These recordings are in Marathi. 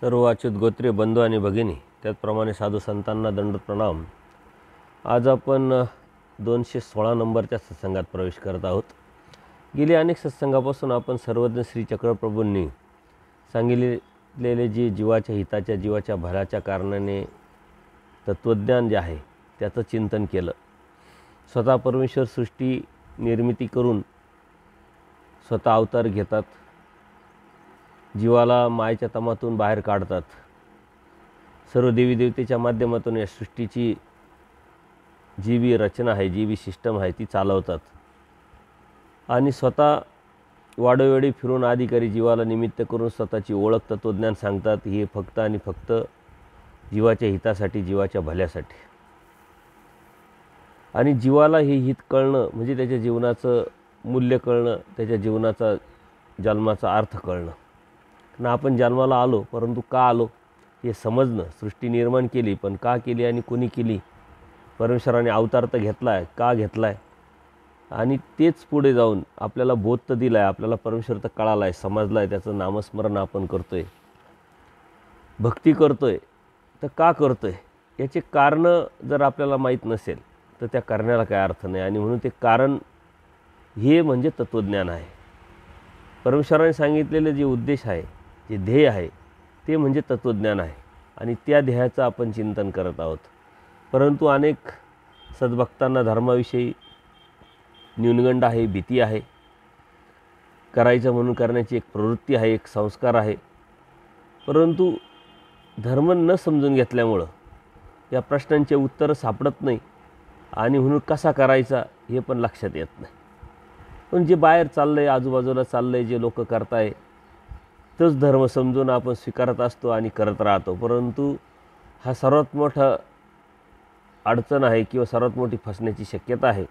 सर्व अच्युत गोत्रीय बंधू आणि भगिनी, त्याचप्रमाणे साधू संतांना दंडवत प्रणाम। आज आपण 216 नंबरच्या सत्संगात प्रवेश करत आहोत। गेली अनेक सत्संगापासून आपण सर्वज्ञ श्री चक्रप्रभूंनी सांगितलेले जे जीवाच्या हिताच्या, जीवाच्या भल्याच्या कारणाने तत्वज्ञान जे आहे त्याचं चिंतन केलं। स्वतः परमेश्वर सृष्टी निर्मिती करून स्वतः अवतार घेतात, जीवाला मायेच्या तमातून बाहेर काढतात, सर्व देवी देवतेच्या माध्यमातून या सृष्टीची जी बी रचना आहे, जी बी सिस्टम आहे ती चालवतात आणि स्वतः वाडोवेळी फिरून अधिकारी जीवाला निमित्त करून स्वतःची ओळख तत्वज्ञान सांगतात। हे फक्त आणि फक्त जीवाच्या हितासाठी, जीवाच्या भल्यासाठी। आणि जीवाला हे हित कळणं म्हणजे त्याच्या जीवनाचं मूल्य कळणं, त्याच्या जीवनाचा जन्माचा अर्थ कळणं। ना आपण जन्माला आलो, परंतु का आलो हे समजणं। सृष्टी निर्माण केली, पण का केली आणि कोणी केली? परमेश्वराने अवतार तर घेतला आहे, का घेतला आहे? आणि तेच पुढे जाऊन आपल्याला बोध तर दिला आहे, आपल्याला परमेश्वर तर कळाला आहे, समजला आहे, त्याचं नामस्मरण आपण करतो आहे, भक्ती करतो आहे। तर का करतो आहे याचे कारणं जर आपल्याला माहीत नसेल तर त्या करण्याला काय अर्थ नाही। आणि म्हणून ते कारण हे म्हणजे तत्वज्ञान आहे। परमेश्वराने सांगितलेले जे उद्देश आहे, जे ध्येय आहे ते म्हणजे तत्वज्ञान आहे आणि त्या ध्येयाचं आपण चिंतन करत आहोत। परंतु अनेक सद्भक्तांना धर्माविषयी न्यूनगंड आहे, भीती आहे, करायचं म्हणून करण्याची एक प्रवृत्ती आहे, एक संस्कार आहे। परंतु धर्म न समजून घेतल्यामुळं या प्रश्नांचे उत्तर सापडत नाही आणि म्हणून कसा करायचा हे पण लक्षात येत नाही। पण जे बाहेर चाललं आहे, आजूबाजूला चाललं आहे, जे लोक करताय तोच धर्म समजून आपण स्वीकारत असतो आणि करत राहतो। परंतु हा सर्वात मोठा अडचण आहे किंवा सर्वात मोठी फसण्याची शक्यता आहे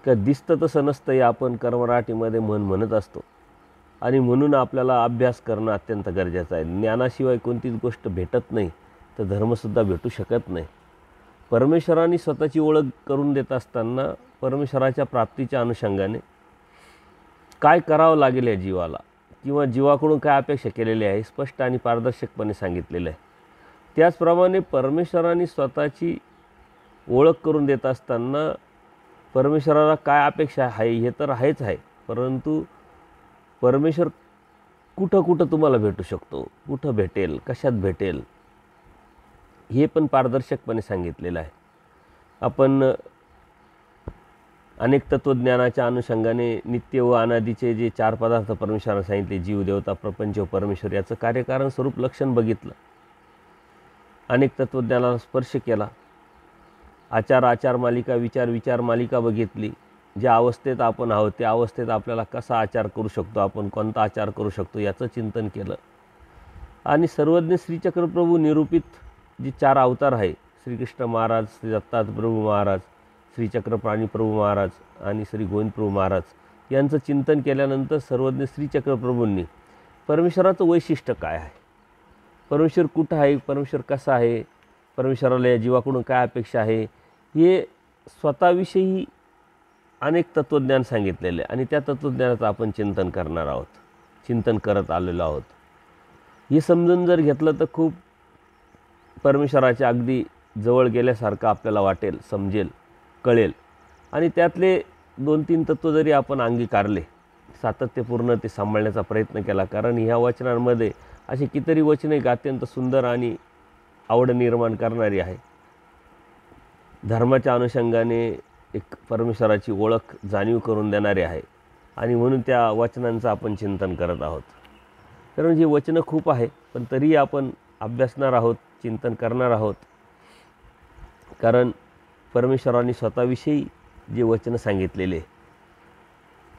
का दिसतं तसं नसतं हे आपण कर्मराटीमध्ये म्हणत असतो। आणि म्हणून आपल्याला अभ्यास करणं अत्यंत गरजेचं आहे। ज्ञानाशिवाय कोणतीच गोष्ट भेटत नाही, तर धर्मसुद्धा भेटू शकत नाही। परमेश्वराने स्वतःची ओळख करून देत असताना परमेश्वराच्या प्राप्तीच्या अनुषंगाने काय करावं लागेल या जीवाला किंवा जीवाकडून काय अपेक्षा केलेली आहे स्पष्ट आणि पारदर्शकपणे सांगितलेलं आहे। त्याचप्रमाणे परमेश्वराने स्वतःची ओळख करून देत असताना परमेश्वराला काय अपेक्षा आहे हे तर आहेच आहे, परंतु परमेश्वर कुठं कुठं तुम्हाला भेटू शकतो, कुठं भेटेल, कशात भेटेल हे पण पारदर्शकपणे सांगितलेलं आहे। आपण अनेक तत्वज्ञानाच्या अनुषंगाने नित्य व अनादीचे जे 4 पदार्थ परमेश्वराने सांगितले, जीव, देवता, प्रपंच व परमेश्वर, याचं कार्यकारण स्वरूप लक्षण बघितलं, अनेक तत्वज्ञानाला स्पर्श केला, आचार मालिका, विचार मालिका बघितली। ज्या अवस्थेत आपण आहोत त्या अवस्थेत आपल्याला कसा आचार करू शकतो, आपण कोणता आचार करू शकतो याचं चिंतन केलं। आणि सर्वज्ञ श्री चक्रप्रभू निरूपित जे 4 अवतार आहे, श्रीकृष्ण महाराज, श्री दत्तात्रय प्रभू महाराज, श्री चक्रपाणी प्रभू महाराज आणि श्री गोविंद प्रभू महाराज यांचं चिंतन केल्यानंतर सर्वज्ञ श्री चक्रप्रभूंनी परमेश्वराचं वैशिष्ट्य काय आहे, परमेश्वर कुठं आहे, परमेश्वर कसा आहे, परमेश्वराला या जीवाकडून काय अपेक्षा आहे हे स्वतःविषयी अनेक तत्वज्ञान सांगितलेले आणि त्या तत्वज्ञानाचं आपण चिंतन करणार आहोत, चिंतन करत आलेलो आहोत। हे समजून जर घेतलं तर खूप परमेश्वराच्या अगदी जवळ गेल्यासारखं आपल्याला वाटेल, समजेल, कळेल। आणि त्यातले 2-3 तत्व जरी आपण अंगीकारले, सातत्यपूर्ण ते सांभाळण्याचा प्रयत्न केला, कारण ह्या वचनांमध्ये असे कितीतरी वचने एक अत्यंत सुंदर आणि आवड निर्माण करणारी आहे। धर्माच्या अनुषंगाने एक परमेश्वराची ओळख जाणीव करून देणारे आहे आणि म्हणून त्या वचनांचं आपण चिंतन करत आहोत। कारण जी वचनं खूप आहे, पण तरीही आपण अभ्यासणार आहोत, चिंतन करणार आहोत, कारण परमेश्वराने स्वतःविषयी जे वचनं सांगितलेले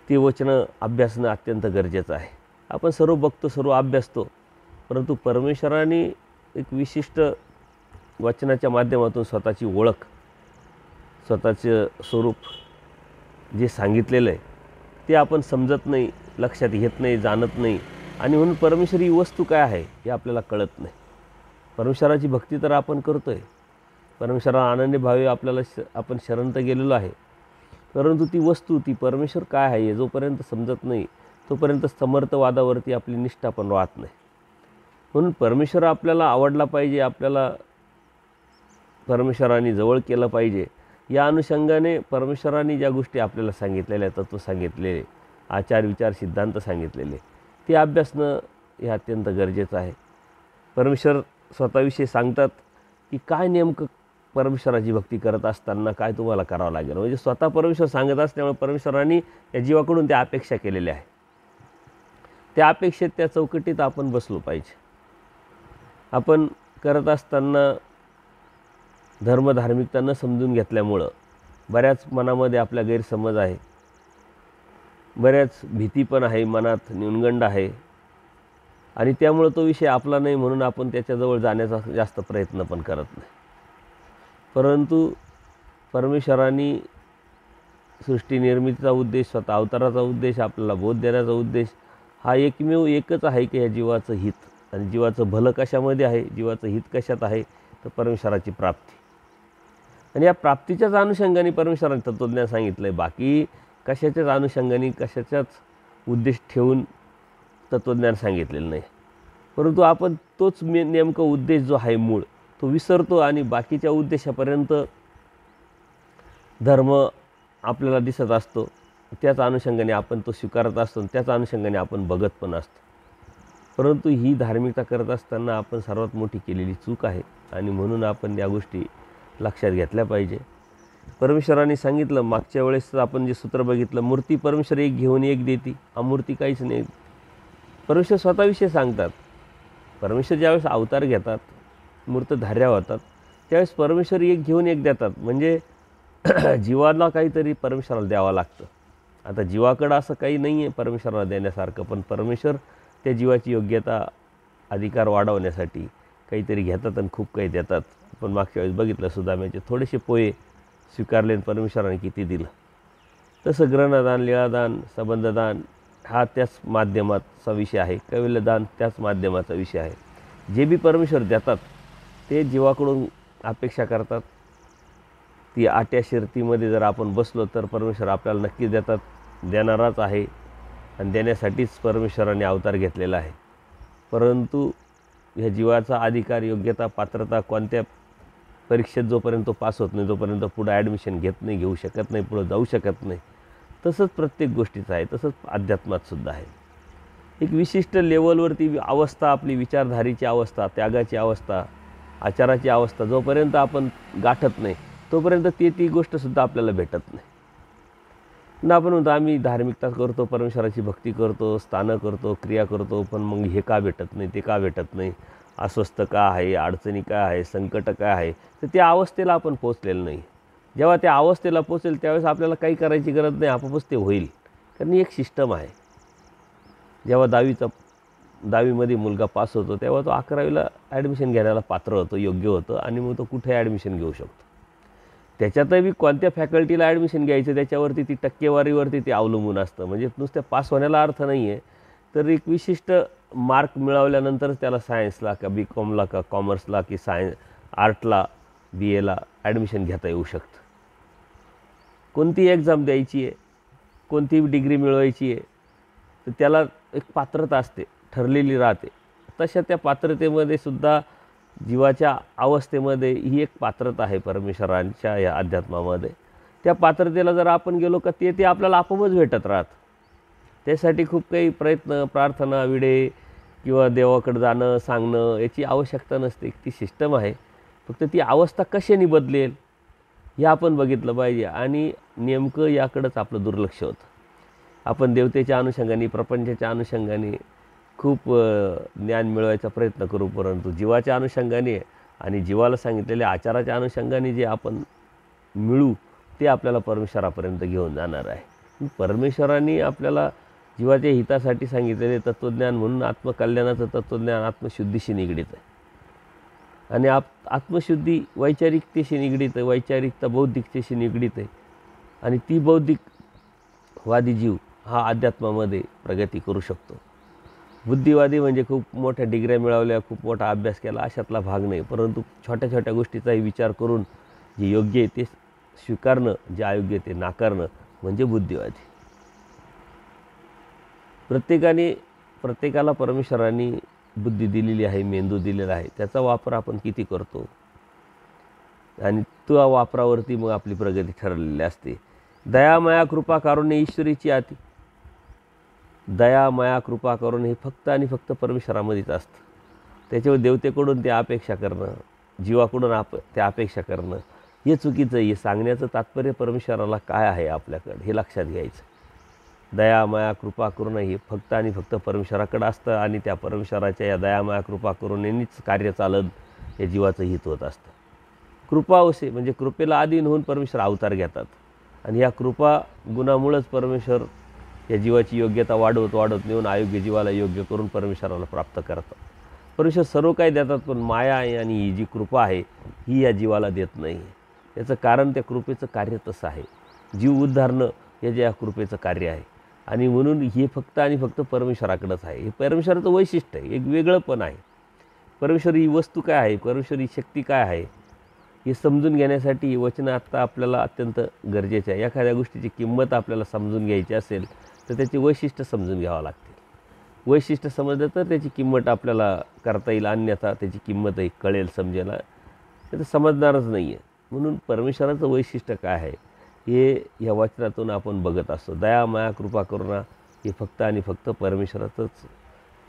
ते वचनं अभ्यासणं अत्यंत गरजेचं आहे। आपण सर्व बघतो, सर्व अभ्यासतो, परंतु परमेश्वराने एक विशिष्ट वचनाच्या माध्यमातून स्वतःची ओळख, स्वतःचं स्वरूप जे सांगितलेलं आहे ते आपण समजत नाही, लक्षात घेत नाही, जाणत नाही आणि म्हणून परमेश्वर ही वस्तू काय आहे हे आपल्याला कळत नाही। परमेश्वराची भक्ती तर आपण करतो आहे, परमेश्वराला अनन्य भावे आपल्याला आपण शरण तर गेलेलो आहे, परंतु ती वस्तू, ती परमेश्वर काय आहे जोपर्यंत समजत नाही तोपर्यंत समर्थवादावरती आपली निष्ठा पण राहत नाही। म्हणून परमेश्वर आपल्याला आवडला पाहिजे, आपल्याला परमेश्वराने जवळ केलं पाहिजे, या अनुषंगाने परमेश्वराने ज्या गोष्टी आपल्याला सांगितलेल्या, तत्त्व सांगितलेले, आचार विचार सिद्धांत सांगितलेले, ते अभ्यासणं हे अत्यंत गरजेचं आहे. परमेश्वर स्वतःविषयी सांगतात की काय नेमकं परमेश्वराची भक्ती करत असताना काय तुम्हाला करावं लागेल. म्हणजे स्वतः परमेश्वर सांगत असल्यामुळे परमेश्वराने या जीवाकडून त्या अपेक्षा केलेल्या आहे. त्या अपेक्षेत, त्या चौकटीत आपण बसलो पाहिजे. आपण करत असताना धर्मधार्मिकता न समजून घेतल्यामुळं बऱ्याच मनामध्ये आपल्या गैरसमज आहे, बऱ्याच भीती पण आहे, मनात न्यूनगंड आहे, आणि त्यामुळं तो विषय आपला नाही म्हणून आपण त्याच्याजवळ जाण्याचा जास्त प्रयत्न पण करत नाही. परंतु परमेश्वराने सृष्टी निर्मितीचा उद्देश, स्वतः अवताराचा उद्देश, आपल्याला बोध देण्याचा उद्देश हा एकमेव एकच आहे की ह्या जीवाचं हित. आणि जीवाचं भलं कशामध्ये आहे, जीवाचं हित कशात आहे, तर परमेश्वराची प्राप्ती. आणि या प्राप्तीच्याच अनुषंगाने परमेश्वराने तत्त्वज्ञान सांगितलं आहे. बाकी कशाच्याच अनुषंगाने, कशाचाच उद्देश ठेवून तत्त्वज्ञान सांगितलेलं नाही. परंतु आपण तोच नेमका उद्देश जो आहे मूळ, तो विसरतो आणि बाकीच्या उद्देशापर्यंत धर्म आपल्याला दिसत असतो. त्याच अनुषंगाने आपण तो स्वीकारत असतो, त्याच अनुषंगाने आपण बघत पण असतो. परंतु ही धार्मिकता करत असताना आपण सर्वात मोठी केलेली चूक आहे, आणि म्हणून आपण या गोष्टी लक्षात घेतल्या पाहिजे. परमेश्वराने सांगितलं, मागच्या वेळेस आपण जे सूत्र बघितलं, मूर्ती परमेश्वर एक घेऊन एक देती, अमूर्ती काहीच नाही. परमेश्वर स्वतःविषयी सांगतात. परमेश्वर ज्यावेळेस अवतार घेतात, मूर्तधार्या होतात, त्यावेळेस परमेश्वर एक घेऊन एक देतात. म्हणजे जीवाला काहीतरी परमेश्वराला द्यावं लागतं. आता जीवाकडं असं काही नाही आहे परमेश्वराला देण्यासारखं, पण परमेश्वर त्या जीवाची योग्यता, अधिकार वाढवण्यासाठी काहीतरी घेतात आणि खूप काही देतात. पण मागच्या वेळेस बघितलं, सुदाम्याचे थोडेसे पोहे स्वीकारले आणि परमेश्वराने किती दिलं. तसं ग्रहणदान, लीळादान, संबंधदान हा त्याच माध्यमाचा विषय आहे, कैवल्यदान त्याच माध्यमाचा विषय आहे. जे बी परमेश्वर देतात ते जीवाकडून अपेक्षा करतात. ती आट्या शिर्तीमध्ये जर आपण बसलो तर परमेश्वर आपल्याला नक्कीच देणाराच आहे, आणि देण्यासाठीच परमेश्वराने अवतार घेतलेला आहे. परंतु ह्या जीवाचा अधिकार, योग्यता, पात्रता कोणत्या परीक्षेत जोपर्यंत तो पास होत नाही तोपर्यंत पुढं ॲडमिशन घेऊ शकत नाही, पुढं जाऊ शकत नाही. तसंच प्रत्येक गोष्टीचं आहे, तसंच अध्यात्मातसुद्धा आहे. एक विशिष्ट लेवलवरती अवस्था, आपली विचारधारीची अवस्था, त्यागाची अवस्था, आचाराची अवस्था जोपर्यंत आपण गाठत नाही तोपर्यंत ती गोष्टसुद्धा आपल्याला भेटत नाही. ना आपण म्हणतो आम्ही धार्मिकता करतो, परमेश्वराची भक्ती करतो, स्थानं करतो, क्रिया करतो, पण मग हे का भेटत नाही, ते का भेटत नाही, अस्वस्थ का आहे, अडचणी काय आहे, संकट काय आहे, तर त्या अवस्थेला आपण पोचलेलं नाही. जेव्हा त्या अवस्थेला पोचेल त्यावेळेस आपल्याला काही करायची गरज नाही, आपोआपच ते होईल. कारण एक सिस्टम आहे. जेव्हा 10वीमध्ये मुलगा पास होतो तेव्हा तो 11वीला ॲडमिशन घ्यायला पात्र होतो, योग्य होतं, आणि मग तो कुठे ॲडमिशन घेऊ शकतो. त्याच्यातही कोणत्या फॅकल्टीला ॲडमिशन घ्यायचं त्याच्यावरती, ती टक्केवारीवरती ते अवलंबून असतं. म्हणजे नुसत्या पास होण्याला अर्थ नाही आहे, तर एक विशिष्ट मार्क मिळवल्यानंतरच त्याला सायन्सला का BComला का कॉमर्सला की आर्टला, BAला ॲडमिशन घेता येऊ शकतं. कोणती एक्झाम द्यायची आहे, कोणती डिग्री मिळवायची आहे, तर त्याला एक पात्रता असते, ठरलेली राहते. तशा त्या पात्रतेमध्ये सुद्धा जीवाच्या अवस्थेमध्ये ही एक पात्रता आहे परमेश्वरांच्या या अध्यात्मामध्ये. त्या पात्रतेला जर आपण गेलो का ते आपल्याला आपोआपच भेटत राहतं. त्यासाठी खूप काही प्रयत्न, प्रार्थना, विडे किंवा देवाकडे जाणं, सांगणं याची आवश्यकता नसते. ती सिस्टम आहे. फक्त ती अवस्था कशाने बदलेल हे आपण बघितलं पाहिजे, आणि नेमकं याकडंच आपलं दुर्लक्ष होतं. आपण देवतेच्या अनुषंगाने, प्रपंचाच्या अनुषंगाने खूप ज्ञान मिळवायचा प्रयत्न करू, परंतु जीवाच्या अनुषंगाने आणि जीवाला सांगितलेल्या आचाराच्या अनुषंगाने जे आपण मिळू ते आपल्याला परमेश्वरापर्यंत घेऊन जाणार आहे. परमेश्वराने आपल्याला जीवाच्या हितासाठी सांगितलेले तत्त्वज्ञान म्हणून आत्मकल्याणाचं तत्त्वज्ञान आत्मशुद्धीशी निगडीत आहे. आणि आत्मशुद्धी वैचारिकतेशी निगडीत आहे, वैचारिकता बौद्धिकतेशी निगडीत आहे. आणि ती बौद्धिकवादी जीव हा अध्यात्मामध्ये प्रगती करू शकतो. बुद्धिवादी म्हणजे खूप मोठ्या डिग्र्या मिळवल्या, खूप मोठा अभ्यास केला, अशातला भाग नाही. परंतु छोट्या छोट्या गोष्टीचाही विचार करून जे योग्य आहे ते स्वीकारणं, जे अयोग्य ते नाकारणं म्हणजे बुद्धिवादी. प्रत्येकाला परमेश्वराने बुद्धी दिलेली आहे, मेंदू दिलेला आहे, त्याचा वापर आपण किती करतो आणि त्या वापरावरती मग आपली प्रगती ठरलेली असते. दया माया कृपा कारुण्य ईश्वरीची आती. दया माया कृपा करून हे फक्त आणि फक्त परमेश्वरामध्येच असतं. त्याच्यावर देवतेकडून ते अपेक्षा करणं, जीवाकडून त्या अपेक्षा करणं हे चुकीचं आहे. हे सांगण्याचं तात्पर्य परमेश्वराला काय आहे आपल्याकडं हे लक्षात घ्यायचं. दया माया कृपा करुणा हे फक्त आणि फक्त परमेश्वराकडं असतं आणि त्या परमेश्वराच्या या दया माया कृपा करुणेनेच कार्य चालत या जीवाचं हित होत असतं. कृपा असे म्हणजे कृपेला अधीन होऊन परमेश्वर अवतार घेतात आणि या कृपा गुणामुळंच परमेश्वर या जीवाची योग्यता वाढवत नेऊन अयोग्य जीवाला योग्य करून परमेश्वराला प्राप्त करतात. परमेश्वर सर्व काही देतात, पण माया आणि ही जी कृपा आहे ही या जीवाला देत नाही. याचं कारण त्या कृपेचं कार्य तसं आहे. जीव उद्धारणं हे जे या कृपेचं कार्य आहे आणि म्हणून हे फक्त आणि फक्त परमेश्वराकडंच आहे. हे परमेश्वराचं वैशिष्ट्य आहे, एक वेगळं पण आहे. परमेश्वर ही वस्तू काय आहे, परमेश्वर ही शक्ती काय आहे हे समजून घेण्यासाठी वचनं आत्ता आपल्याला अत्यंत गरजेचं आहे. एखाद्या गोष्टीची किंमत आपल्याला समजून घ्यायची असेल तर त्याची वैशिष्ट्य समजून घ्यावं लागते. वैशिष्ट्य समजलं तर त्याची किंमत आपल्याला करता येईल, अन्यथा त्याची किंमतही कळेल, समजेल, तर समजणारच नाही आहे. म्हणून परमेश्वराचं वैशिष्ट्य काय आहे हे या वचनातून आपण बघत असतो. दया माया कृपा करुणा हे फक्त आणि फक्त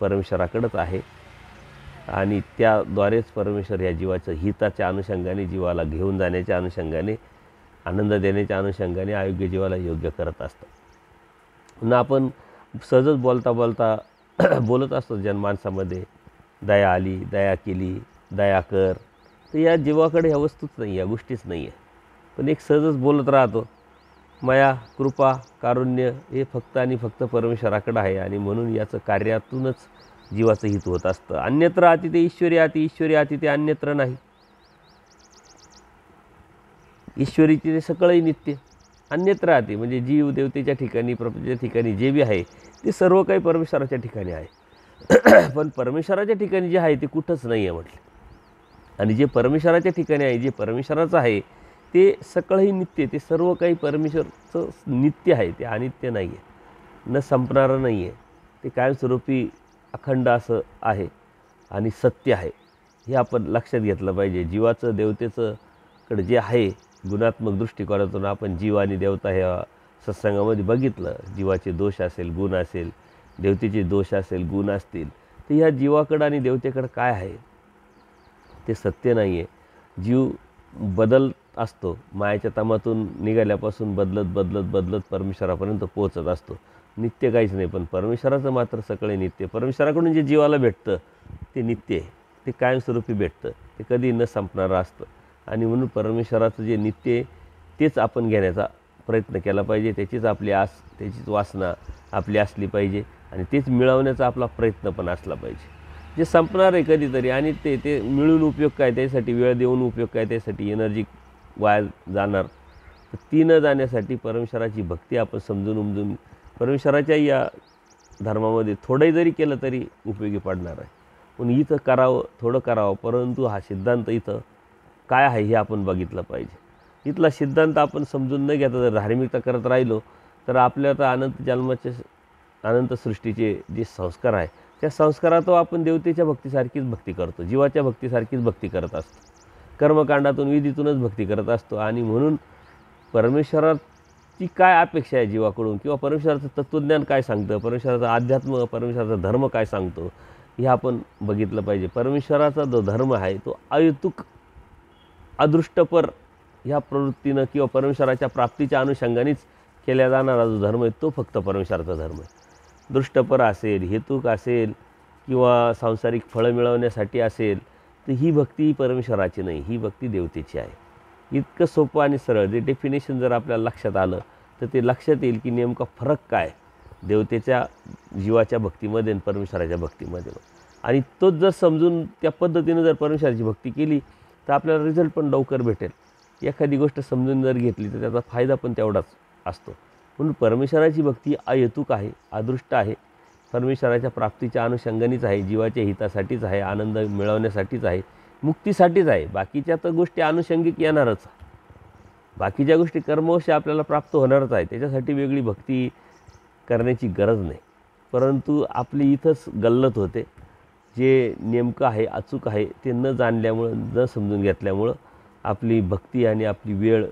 परमेश्वराकडंच आहे आणि त्याद्वारेच परमेश्वर या जीवाचं हिताच्या अनुषंगाने, जीवाला घेऊन जाण्याच्या अनुषंगाने, आनंद देण्याच्या अनुषंगाने अयोग्य जीवाला योग्य करत असतात. पुन्हा आपण सहजच बोलता बोलत असतो जनमानसामध्ये, दया आली, दया केली, दया कर. तर या जीवाकडे ह्या वस्तूच नाही, या गोष्टीच नाही आहे. पण एक सहजच बोलत राहतो. माया कृपा कारुण्य हे फक्त आणि फक्त परमेश्वराकडं आहे आणि म्हणून याचं कार्यातूनच जीवाचं हित होत असतं. अन्यत्र आती ते ईश्वरी आती, ईश्वरी आती ते अन्यत्र नाही. ईश्वरीचे ते सगळंही नित्य, अन्यत्र आती म्हणजे जीव देवतेच्या ठिकाणी, प्रपंचाच्या ठिकाणी जे बी आहे ते सर्व काही परमेश्वराच्या ठिकाणी आहे. पण परमेश्वराच्या ठिकाणी जे आहे ते कुठंच नाही आहे म्हटलं. आणि जे परमेश्वराच्या ठिकाणी आहे, जे परमेश्वराचं आहे ते सगळंही नित्य, ते सर्व काही परमेश्वरचं नित्य आहे, ते अनित्य नाही आहे, न संपणारं नाही आहे. ते कायमस्वरूपी अखंड असं आहे आणि सत्य आहे. हे आपण लक्षात घेतलं पाहिजे. जीवाचं देवतेचं कडे जे आहे गुणात्मक दृष्टिकोनातून आपण जीव आणि देवता ह्या सत्संगामध्ये बघितलं. जीवाचे दोष असेल, गुण असेल, देवतेचे दोष असेल, गुण असतील, तर ह्या जीवाकडं आणि देवतेकडं काय आहे ते सत्य नाही आहे. जीव बदलत असतो, मायाच्या तमातून निघाल्यापासून बदलत परमेश्वरापर्यंत पोहोचत असतो. नित्य काहीच नाही, पण परमेश्वराचं मात्र सगळे नित्य. परमेश्वराकडून जे जीवाला भेटतं ते नित्य आहे, ते कायमस्वरूपी भेटतं, ते कधी न संपणारं असतं. आणि म्हणून परमेश्वराचं जे नित्य आहे तेच आपण घेण्याचा प्रयत्न केला पाहिजे. त्याचीच आपली आस, त्याचीच वासना आपली असली पाहिजे आणि तेच मिळवण्याचा आपला प्रयत्न पण असला पाहिजे. जे संपणार आहे कधीतरी आणि ते मिळून उपयोग काय, त्यासाठी वेळ देऊन उपयोग काय, त्यासाठी एनर्जी वाया जाणार. तर ती न जाण्यासाठी परमेश्वराची भक्ती आपण समजून उमजून परमेश्वराच्या या धर्मामध्ये थोडंही जरी केलं तरी उपयोगी पडणार आहे. पण इथं करावं, थोडं करावं, परंतु हा सिद्धांत इथं काय आहे हे आपण बघितलं पाहिजे. इथला सिद्धांत आपण समजून न घेता जर धार्मिकता करत राहिलो तर आपल्या आता अनंत जन्माचे, अनंत सृष्टीचे जे संस्कार आहे त्या संस्कारात आपण देवतेच्या भक्तीसारखीच भक्ती करतो, जीवाच्या भक्तीसारखीच भक्ती करत असतो, कर्मकांडातून विधीतूनच भक्ती करत असतो. आणि म्हणून परमेश्वराची काय अपेक्षा आहे जीवाकडून, किंवा परमेश्वराचं तत्त्वज्ञान काय सांगतं, परमेश्वराचा अध्यात्म, परमेश्वराचा धर्म काय सांगतो हे आपण बघितलं पाहिजे. परमेश्वराचा जो धर्म आहे तो अहेतुक, अदृष्टपर ह्या प्रवृत्तीनं किंवा परमेश्वराच्या प्राप्तीच्या अनुषंगानेच केल्या जाणारा जो धर्म आहे तो फक्त परमेश्वराचा धर्म आहे. दृष्टपर असेल, हेतुक असेल किंवा सांसारिक फळं मिळवण्यासाठी असेल तर ही भक्ती परमेश्वराची नाही, ही भक्ती देवतेची आहे. इतकं सोपं आणि सरळ जे डेफिनेशन जर आपल्याला लक्षात आलं तर ते लक्षात येईल की नेमका फरक काय देवतेच्या जीवाच्या भक्तीमध्ये आणि परमेश्वराच्या भक्तीमध्ये. आणि तोच जर समजून त्या पद्धतीनं जर परमेश्वराची भक्ती केली तर आपल्याला रिझल्ट पण लवकर भेटेल. एखादी गोष्ट समजून जर घेतली तर त्याचा फायदा पण तेवढाच असतो. म्हणून परमेश्वराची भक्ती अहेतुक आहे, अदृष्ट आहे, परमेश्वराच्या प्राप्तीच्या अनुषंगानेच आहे, जीवाच्या हितासाठीच आहे, आनंद मिळवण्यासाठीच आहे, मुक्तीसाठीच आहे. बाकीच्या तर गोष्टी अनुषंगिक येणारच, बाकीच्या गोष्टी कर्मवश आपल्याला प्राप्त होणारच आहे, त्याच्यासाठी वेगळी भक्ती करण्याची गरज नाही. परंतु आपली इथंच गल्लत होते. जे नेमकं आहे, अचूक आहे ते न जाणल्यामुळं, न समजून घेतल्यामुळं आपली भक्ती आणि आपली वेळ,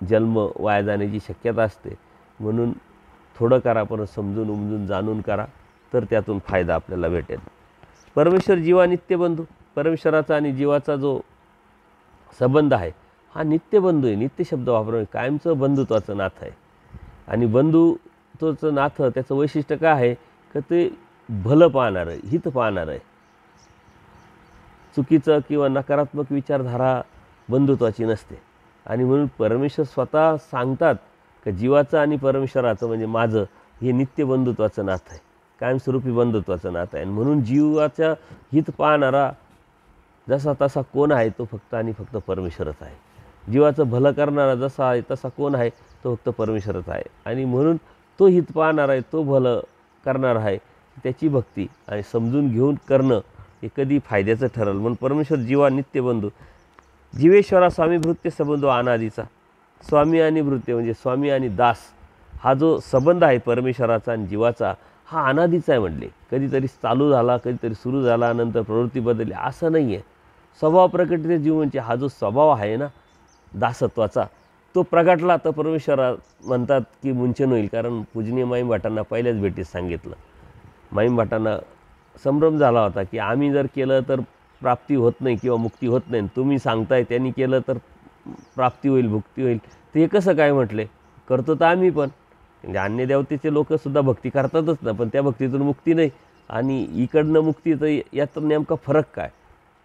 जन्म वाया जाण्याची शक्यता असते. म्हणून थोडं करा, पण समजून उमजून जाणून करा, तर त्यातून फायदा आपल्याला भेटेल. परमेश्वर जीवा नित्यबंधू. परमेश्वराचा आणि जीवाचा जो संबंध आहे हा नित्यबंधू आहे. नित्य शब्द वापरून कायमचं बंधुत्वाचं नातं आहे. आणि बंधुत्वाचं नातं त्याचं वैशिष्ट्य काय आहे का ते भलं पाहणारं, हित पाहणारं आहे. चुकीचं किंवा नकारात्मक विचारधारा बंधुत्वाची नसते. आणि म्हणून परमेश्वर स्वतः सांगतात की जीवाचं आणि परमेश्वराचं म्हणजे माझं हे नित्य बंधुत्वाचं नातं आहे, कायमस्वरूपी बंधुत्वाचं नातं आहे. आणि म्हणून जीवाच्या हित पाहणारा जसा तसा कोण आहे तो फक्त आणि फक्त परमेश्वरच आहे. जीवाचं भलं करणारा जसा आहे तसा कोण आहे तो फक्त परमेश्वरच आहे. आणि म्हणून तो हित पाहणारा आहे, तो भलं करणारा आहे, त्याची भक्ती आणि समजून घेऊन करणं हे कधी फायद्याचं ठरेल. म्हणून परमेश्वर जीवा नित्यबंधू. जीवेश्वरा स्वामी भृत्य संबंध अनादीचा. स्वामी आणि भृत्य म्हणजे स्वामी आणि दास हा जो संबंध आहे परमेश्वराचा आणि जीवाचा हा अनादीचा आहे. म्हणले कधीतरी चालू झाला, कधीतरी सुरू झाला, नंतर प्रवृत्ती बदलली असं नाही आहे. स्वभाव प्रकटित जीव म्हणजे हा जो स्वभाव आहे ना दासत्वाचा, तो प्रगटला तर परमेश्वरा म्हणतात की मुंचन होईल. कारण पूजनीय माईम भटांना पहिल्याच भेटीत सांगितलं. माईम भटांना संभ्रम झाला होता की आम्ही जर केलं तर प्राप्ती होत नाही किंवा मुक्ती होत नाही, तुम्ही सांगताय त्यांनी केलं तर प्राप्ती होईल, मुक्ती होईल, ते कसं काय म्हटले. करतो तर आम्ही पण, म्हणजे अन्य देवतेचे लोकंसुद्धा भक्ती करतातच ना, पण त्या भक्तीतून मुक्ती नाही आणि इकडनं मुक्ती, तर यात नेमका फरक काय.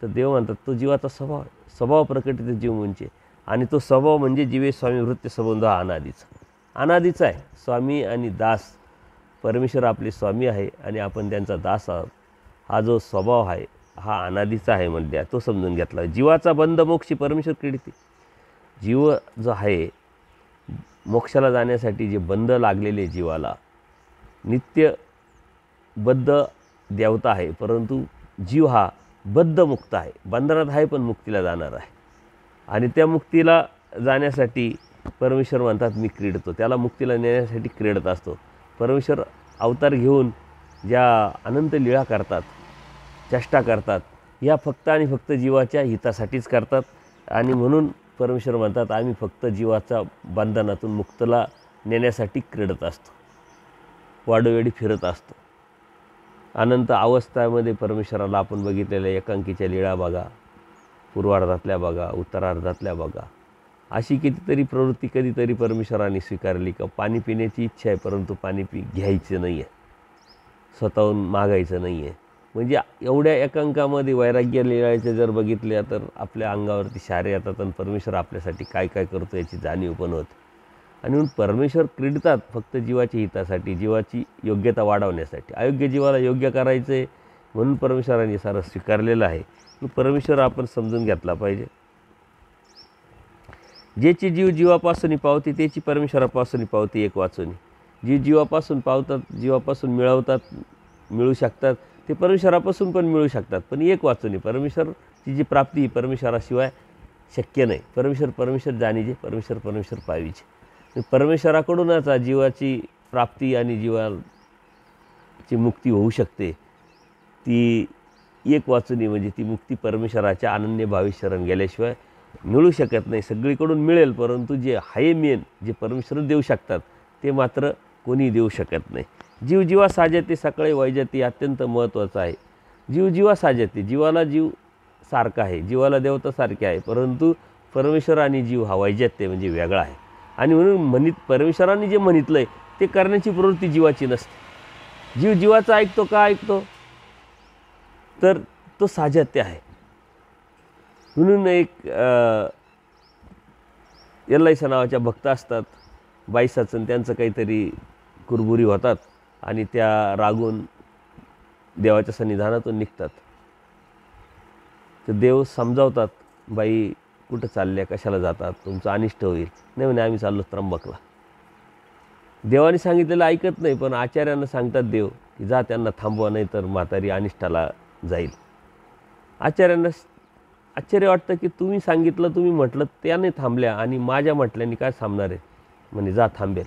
तर देव म्हणतात तो जीवाचा स्वभाव आहे. स्वभाव प्रकटित जीव म्हणजे, आणि तो स्वभाव म्हणजे जीवे स्वामी वृत्ती संबंध हा अनादीचा आहे. स्वामी आणि दास. परमेश्वर आपले स्वामी आहे आणि आपण त्यांचा दास आहोत. हा जो स्वभाव आहे हा अनादीचा आहे म्हणजे तो समजून घेतला. जीवाचा बंध मोक्षी परमेश्वर क्रीडते. जीव जो आहे मोक्षाला जाण्यासाठी जे बंध लागलेले जीवाला, नित्यबद्ध देवता आहे, परंतु जीव हा बद्धमुक्त आहे. बंधनात आहे पण मुक्तीला जाणार आहे. आणि त्या मुक्तीला जाण्यासाठी परमेश्वर म्हणतात मी क्रीडतो. त्याला मुक्तीला नेण्यासाठी क्रीडत असतो. परमेश्वर अवतार घेऊन ज्या अनंत लीळा करतात, चेष्टा करतात, या फक्त आणि फक्त जीवाच्या हितासाठीच करतात. आणि म्हणून परमेश्वर म्हणतात आम्ही फक्त जीवाच्या बंधनातून मुक्तला नेण्यासाठी क्रीडत असतो, वाडोवेळी फिरत असतो. अनंत अवस्थामध्ये परमेश्वराला आपण बघितलेल्या एकांकीच्या लीळा बघा, पूर्वार्धातल्या बघा, उत्तरार्धातल्या बघा. अशी कितीतरी प्रवृत्ती कधीतरी परमेश्वराने स्वीकारली का पाणी पिण्याची इच्छा आहे परंतु पाणी घ्यायचं नाही आहे, स्वतःहून मागायचं नाही आहे. म्हणजे एवढ्या एकांकामध्ये वैराग्य लीळायचे जर बघितल्या तर आपल्या अंगावरती शारे येतात आणि परमेश्वर आपल्यासाठी काय काय करतो याची जाणीव पण होते. आणि म्हणून परमेश्वर क्रीडतात फक्त जीवाच्या हितासाठी, जीवाची योग्यता वाढवण्यासाठी. अयोग्य जीवाला योग्य करायचं आहे म्हणून परमेश्वराने सारं स्वीकारलेलं आहे. परमेश्वर आपण समजून घेतला पाहिजे. ज्याची जीव जीवापासून पावते त्याची परमेश्वरापासून पावते एक वाचून. जी जीवापासून पावतात, जीवापासून मिळवतात, मिळू शकतात, ते परमेश्वरापासून पण मिळू शकतात, पण एक वाचून. परमेश्वरची जी प्राप्ती ही परमेश्वराशिवाय शक्य नाही. परमेश्वर जाणीजे, परमेश्वर पाविजे. परमेश्वराकडूनच जीवाची प्राप्ती आणि जीवाची मुक्ती होऊ शकते. ती एक वाचूनी म्हणजे ती मुक्ती परमेश्वराच्या अनन्य भावी शरण गेल्याशिवाय मिळू शकत नाही. सगळीकडून मिळेल परंतु जे आहे मेन, जे परमेश्वर देऊ शकतात ते मात्र कोणी देऊ शकत नाही. जीव जीवा साजते सकाळी वैजती अत्यंत महत्त्वाचं आहे. जीव जीवा साजते, जीवाला जीव सारखा आहे, जीवाला देवता सारखे आहे, परंतु परमेश्वर आणि जीव हा वैजत्य म्हणजे वेगळा आहे. आणि म्हणून परमेश्वराने जे म्हणितलं आहे ते करण्याची प्रवृत्ती जीवाची नसते. जीव जीवाचा ऐकतो का ऐकतो तर तो साजत्य आहे. म्हणून एक एल्लाईसा नावाच्या भक्त असतात, बाईसाचं त्यांचं काहीतरी कुरबुरी होतात आणि त्या रागून देवाच्या सन्निधानातून निघतात. तर देव समजावतात, बाई कुठं चालल्या, कशाला जातात, तुमचं अनिष्ट होईल. नाही म्हणे आम्ही चाललो त्र्यंबकला. देवाने सांगितलेलं ऐकत नाही, पण आचार्यांना सांगतात देव की जा त्यांना थांबवा, नाही तर म्हातारी अनिष्टाला जाईल. आचार्यांना आश्चर्य वाटतं की तुम्ही सांगितलं, तुम्ही म्हटलं, त्याने थांबल्या आणि माझ्या म्हटल्याने काय थांबणार आहे. म्हणे जा थांबेल.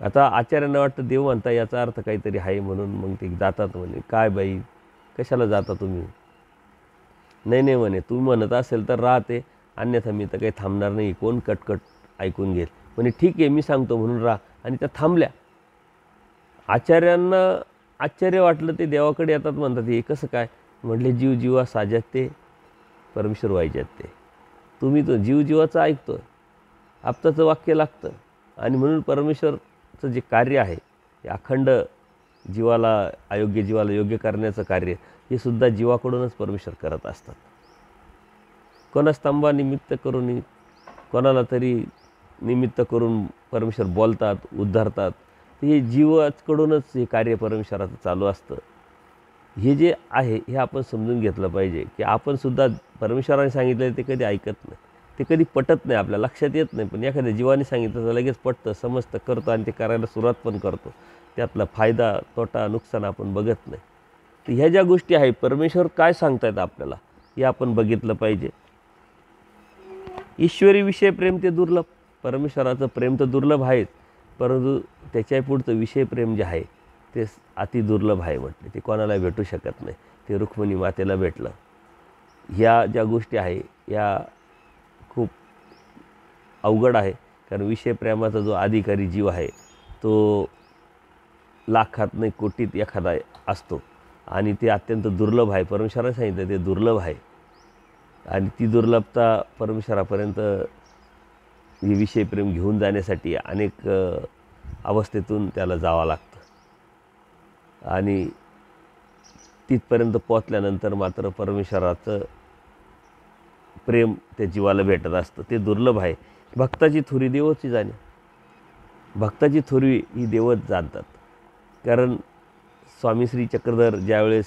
आता आचार्यांना वाटतं देव म्हणता याचा अर्थ काहीतरी आहे म्हणून मग ते जातात. म्हणे काय बाई कशाला जाता तुम्ही? नाही नाही म्हणे, तुम्ही म्हणत असेल तर राहते, अन्यथा मी तर काही थांबणार नाही, कोण कटकट ऐकून घेईल. म्हणे ठीक आहे मी सांगतो म्हणून राहा. आणि त्या थांबल्या. आचार्यांना आश्चर्य वाटलं. ते देवाकडे येतात, म्हणतात हे कसं काय? म्हटले जीव जीवा साजात ते परमेश्वर व्हायच्यात ते. तुम्ही तो जीव जीवाचं ऐकतोय, आप्ताचं वाक्य लागतं. आणि म्हणून परमेश्वरचं जे कार्य आहे हे अखंड जीवाला अयोग्य जीवाला योग्य करण्याचं कार्य हे सुद्धा जीवाकडूनच परमेश्वर करत असतात. कोणा स्तंभा निमित्त करून कोणाला तरी निमित्त करून परमेश्वर बोलतात, उद्धारतात. हे जीवाकडूनच हे कार्य परमेश्वराचं चालू असतं. हे जे आहे हे आपण समजून घेतलं पाहिजे की आपण सुद्धा परमेश्वराने सांगितलं ते कधी ऐकत नाही, ते कधी पटत नाही, आपल्या लक्षात येत नाही. पण एखाद्या जीवाने सांगितलं तर लगेच पटतं, समजतं, करतो आणि ते करायला सुरुवात पण करतो. त्यातला फायदा तोटा नुकसान आपण बघत नाही. तर ह्या ज्या गोष्टी आहेत परमेश्वर काय सांगतायत आपल्याला हे आपण बघितलं पाहिजे. ईश्वरी विषय प्रेम ते दुर्लभ. परमेश्वराचं प्रेम तर दुर्लभ आहेच, परंतु त्याच्या पुढचं विषय प्रेम जे आहे ते अति दुर्लभ आहे. म्हटले ते कोणाला भेटू शकत नाही. ते रुक्मिणी मातेला भेटलं. ह्या ज्या गोष्टी आहे या खूप अवघड आहे. कारण विषय प्रेमाचा जो अधिकारी जीव आहे तो लाखात नाही कोटीत एखादा असतो आणि ते अत्यंत दुर्लभ आहे. परमेश्वराने सांगितलं ते दुर्लभ आहे आणि ती दुर्लभता परमेश्वरापर्यंत हे विषय प्रेम घेऊन जाण्यासाठी अनेक अवस्थेतून त्याला जावं लागतं. आणि तिथपर्यंत पोचल्यानंतर मात्र परमेश्वराचं प्रेम त्या जीवाला भेटत असतं. ते दुर्लभ आहे. भक्ताची थोरी देवची जाणे. भक्ताची थोरी ही देवच जाणतात. कारण स्वामी श्री चक्रधर ज्यावेळेस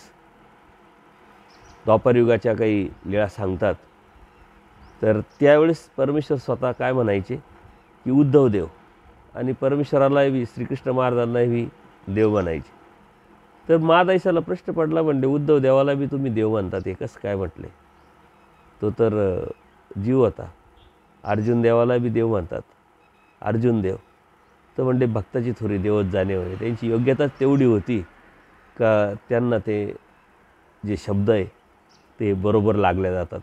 द्वापारयुगाच्या काही लीळा सांगतात तर त्यावेळेस परमेश्वर स्वतः काय म्हणायचे की उद्धव देव, आणि परमेश्वरालाही श्रीकृष्ण महाराजांनाही देव म्हणायचे. तर महादाईसाला प्रश्न पडला, म्हणले उद्धव देवाला बी तुम्ही देव म्हणतात, हे कसं काय? म्हटले तो तर जीव होता. अर्जुन देवाला बी देव म्हणतात, अर्जुन देव. तर म्हणले भक्ताची थोरी देवच जाणे म्हणे. त्यांची योग्यताच तेवढी होती का त्यांना ते जे शब्द आहे ते बरोबर लागल्या जातात.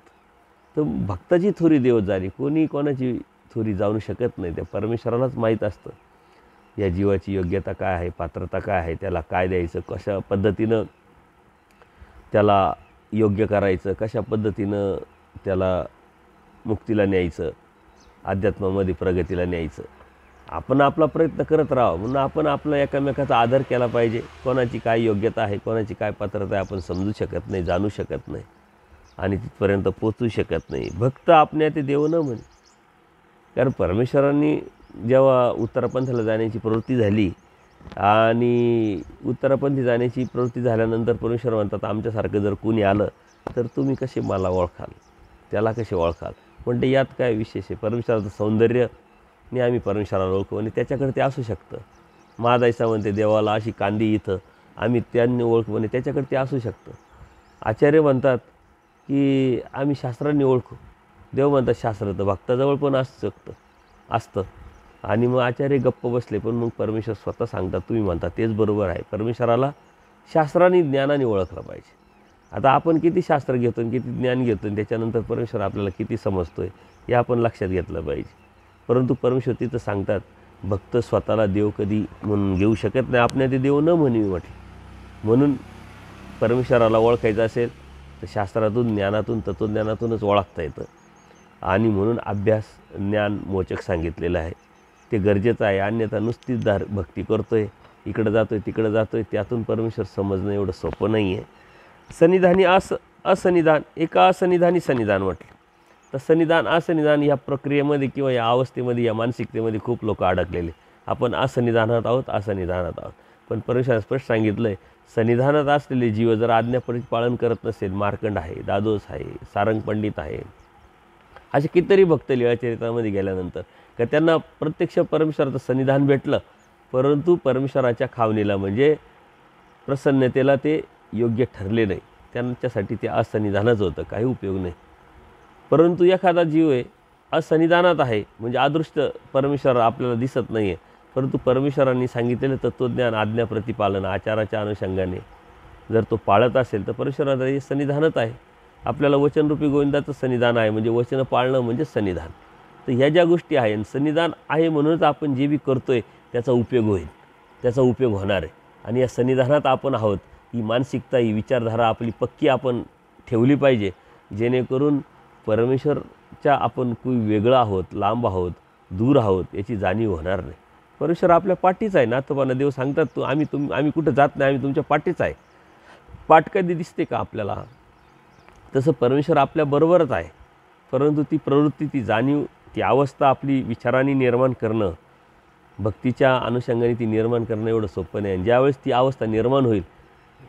तर भक्ताची थोरी देवच जाणे. कोणी कोणाची थोरी जाणू शकत नाही. त्या परमेश्वरालाच माहीत असतं या जीवाची योग्यता काय आहे, पात्रता काय आहे, त्याला काय द्यायचं, कशा पद्धतीनं त्याला योग्य करायचं, कशा पद्धतीनं त्याला मुक्तीला न्यायचं, अध्यात्मामध्ये प्रगतीला न्यायचं. आपण आपला प्रयत्न करत राहावं. म्हणून आपण आपला एकामेकाचा आदर केला पाहिजे. कोणाची काय योग्यता आहे, कोणाची काय पात्रता आहे आपण समजू शकत नाही, जाणू शकत नाही आणि तिथपर्यंत पोचू शकत नाही. भक्त आपल्या ते देव न म्हणे. कारण परमेश्वरांनी जेव्हा उत्तरापंथाला जाण्याची प्रवृत्ती झाली आणि उत्तरापंथी जाण्याची प्रवृत्ती झाल्यानंतर परमेश्वर म्हणतात आमच्यासारखं जर कोणी आलं तर तुम्ही कसे मला ओळखाल, त्याला कसे ओळखाल? म्हणजे यात काय विशेष आहे? परमेश्वराचं सौंदर्यने आम्ही परमेश्वराला ओळखू आणि त्याच्याकडे ते असू शकतं. महादाईसा म्हणते देवाला अशी कांदी इथं, आम्ही त्यांनी ओळखू म्हणे त्याच्याकडे ते असू शकतं. आचार्य म्हणतात की आम्ही शास्त्रांनी ओळखू. देव म्हणतात शास्त्र तर भक्ताजवळ पण असू असतं. आणि मग आचार्य गप्प बसले. पण मग परमेश्वर स्वतः सांगतात तुम्ही म्हणता तेच बरोबर आहे. परमेश्वराला शास्त्राने ज्ञानाने ओळखलं पाहिजे. आता आपण किती शास्त्र घेतो आणि किती ज्ञान घेतो आणि त्याच्यानंतर परमेश्वर आपल्याला किती समजतो आहे हे आपण लक्षात घेतलं पाहिजे. परंतु परमेश्वर तिथं सांगतात भक्त स्वतःला देव कधी म्हणून घेऊ शकत नाही, आपण ते देव न म्हणून म्हटले. म्हणून परमेश्वराला ओळखायचं असेल तर शास्त्रातून, ज्ञानातून, तत्त्वज्ञानातूनच ओळखता येतं. आणि म्हणून अभ्यास, ज्ञान मोचक सांगितलेलं आहे. ते गरजेचं आहे. अन्यथा नुसतीच भक्ती करतो आहे, इकडं जातो आहे तिकडं जातो आहे, त्यातून परमेश्वर समजणं एवढं सोपं नाही आहे. सन्निधानी असन्निधान, एका असन्निधानी सन्निधान म्हटलं. तर सन्निधान असन्निधान ह्या प्रक्रियेमध्ये किंवा या अवस्थेमध्ये, या मानसिकतेमध्ये खूप लोक अडकलेले. आपण असन्निधानात आहोत, असन्निधानात आहोत. पण परमेश्वराने स्पष्ट सांगितलं आहे सन्निधानात असलेले जीव जर आज्ञापरित पालन करत नसेल, मार्कंड आहे, दादोस आहे, सारंग पंडित आहे, असे कितीतरी भक्त लीळाचरित्रामध्ये गेल्यानंतर का त्यांना प्रत्यक्ष परमेश्वराचं सन्निधान भेटलं, परंतु परमेश्वराच्या खावणीला म्हणजे प्रसन्नतेला ते योग्य ठरले नाही. त्यांच्यासाठी ते असन्निधानच होतं, काही उपयोग नाही. परंतु एखादा जीव आहे असन्निधानात आहे म्हणजे अदृष्ट परमेश्वर आपल्याला दिसत नाही आहे, परंतु परमेश्वरांनी सांगितलेलं तत्त्वज्ञान, आज्ञा प्रतिपालन, आचाराच्या अनुषंगाने जर तो पाळत असेल तर परमेश्वराचं हे सन्निधानच आहे. आपल्याला वचनरूपी गोविंदाचं सन्निधान आहे, म्हणजे वचनं पाळणं म्हणजे सन्निधान. तर ह्या ज्या गोष्टी आहे, सन्निधान आहे म्हणूनच आपण जे बी करतो आहे त्याचा उपयोग होईल, त्याचा उपयोग होणार आहे. आणि या सन्निधानात आपण आहोत, ही मानसिकता, ही विचारधारा आपली पक्की आपण ठेवली पाहिजे, जेणेकरून परमेश्वरच्या आपण काही वेगळं आहोत, लांब आहोत, दूर आहोत याची जाणीव होणार नाही. परमेश्वर आपल्या पाठीच आहे. नाथोबांना देव सांगतात, आम्ही कुठं जात नाही, आम्ही तुमच्या पाठीच आहे. पाठ कधी दिसते का आपल्याला? तसं परमेश्वर आपल्याबरोबरच आहे, परंतु ती प्रवृत्ती, ती जाणीव, ती अवस्था आपली विचारांनी निर्माण करणं, भक्तीच्या अनुषंगाने ती निर्माण करणं एवढं सोपं नाही. आणि ज्यावेळेस ती अवस्था निर्माण होईल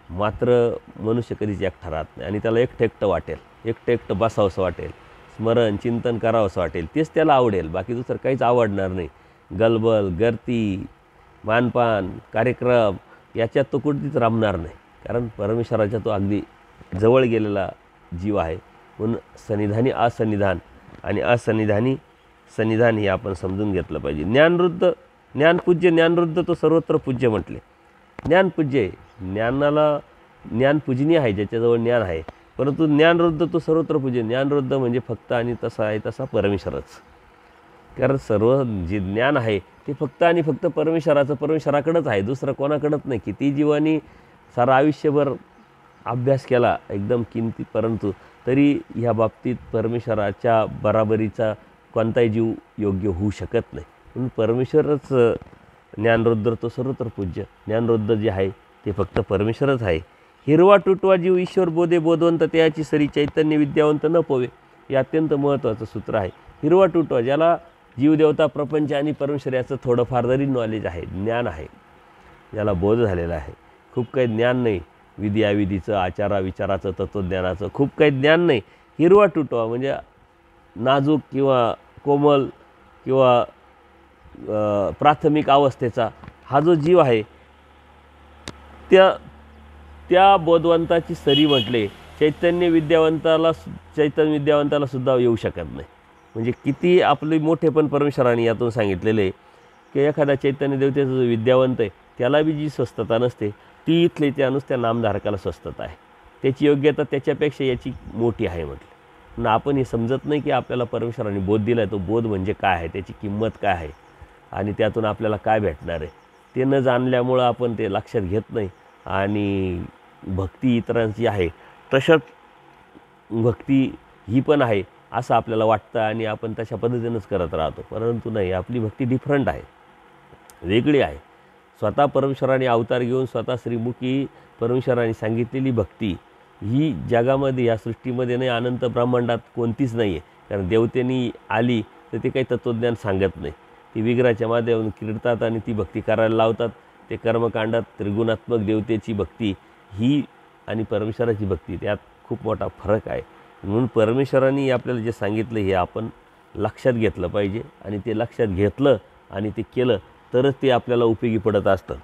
मात्र मनुष्य कधीच एकटा राहत नाही आणि त्याला एकटं वाटेल, एकटं बसावंसं वाटेल, स्मरण चिंतन करावंसं वाटेल, तेच त्याला आवडेल, बाकी दुसरं काहीच आवडणार नाही. गलबल, गर्दी, मानपान, कार्यक्रम याच्यात तो कुठेच रमणार नाही, कारण परमेश्वराच्या तो अगदी जवळ गेलेला जीव आहे. म्हणून सन्निधानी असन्निधान आणि असन्निधानी सन्निधान हे आपण समजून घेतलं पाहिजे. ज्ञानवृद्ध, ज्ञानपूज्य, ज्ञानवृद्ध तो सर्वत्र पूज्य म्हटले. ज्ञानपूज्य आहे, ज्ञानपूजनीय आहे ज्याच्याजवळ ज्ञान आहे, परंतु ज्ञानवृद्ध तो सर्वत्र पूज्य. ज्ञानवृद्ध म्हणजे फक्त आणि तसा आहे तसा परमेश्वरच, कारण सर्व जे ज्ञान आहे ते फक्त आणि फक्त परमेश्वराकडेच आहे, दुसरं कोणाकडेच नाही. किती जीवानी सारं आयुष्यभर अभ्यास केला एकदम किमती, परंतु तरी ह्या बाबतीत परमेश्वराच्या बराबरीचा कोणताही जीव योग्य होऊ शकत नाही. म्हणून परमेश्वरच ज्ञानवृद्ध तो सर्वत्र पूज्य. ज्ञानवृद्ध जे आहे ते फक्त परमेश्वरच आहे. हिरवा टुटवा जीव ईश्वर बोधे बोधवंत, त्याची सरी चैतन्य विद्यावंत न पोवे. हे अत्यंत महत्त्वाचं सूत्र आहे. हिरवा टुटवा, ज्याला जीवदेवता, प्रपंच आणि परमेश्वर याचं थोडंफार जरी नॉलेज आहे, ज्ञान आहे, ज्याला बोध झालेला आहे, खूप काही ज्ञान नाही, विधी अविधीचं, आचारा विचाराचं, तत्त्वज्ञानाचं खूप काही ज्ञान नाही. हिरवा टुटवा म्हणजे नाजूक किंवा कोमल किंवा प्राथमिक अवस्थेचा हा जो जीव आहे, त्या बोधवंताची सरी म्हटले चैतन्य विद्यावंताला सुद्धा येऊ शकत नाही. म्हणजे किती आपले मोठे पण परमेश्वराने यातून सांगितलेले की एखाद्या चैतन्य देवतेचा जो विद्यावंत आहे त्याला बी जी स्वस्थता नसते ती इथले त्या नुसत्या नामधारकाला स्वस्थता आहे. त्याची योग्यता त्याच्यापेक्षा याची मोठी आहे म्हटलं. पण आपण हे समजत नाही की आपल्याला परमेश्वराने बोध दिला आहे, तो बोध म्हणजे काय आहे, त्याची किंमत काय आहे आणि त्यातून आपल्याला काय भेटणार आहे ते न जाणल्यामुळं आपण ते लक्षात घेत नाही. आणि भक्ती इतरांची आहे तशाच भक्ती ही पण आहे असं आपल्याला वाटतं आणि आपण तशा पद्धतीनंच करत राहतो, परंतु नाही, आपली भक्ती डिफरंट आहे, वेगळी आहे. स्वतः परमेश्वराने अवतार घेऊन स्वतः श्रीमुखी परमेश्वराने सांगितलेली भक्ती ही जगामध्ये, या सृष्टीमध्ये नाही, अनंत ब्रह्मांडात कोणतीच नाही आहे. कारण देवतेनी आली तर ते काही तत्त्वज्ञान सांगत नाही, ती विग्रहाच्या माध्यमातून कीर्तात आणि ती भक्ती करायला लावतात. ते कर्मकांडात त्रिगुणात्मक देवतेची भक्ती ही आणि परमेश्वराची भक्ती त्यात खूप मोठा फरक आहे. म्हणून परमेश्वरांनी आपल्याला जे सांगितलं हे आपण लक्षात घेतलं पाहिजे आणि ते लक्षात घेतलं आणि ते केलं तरच ते आपल्याला उपयोगी पडत असतं.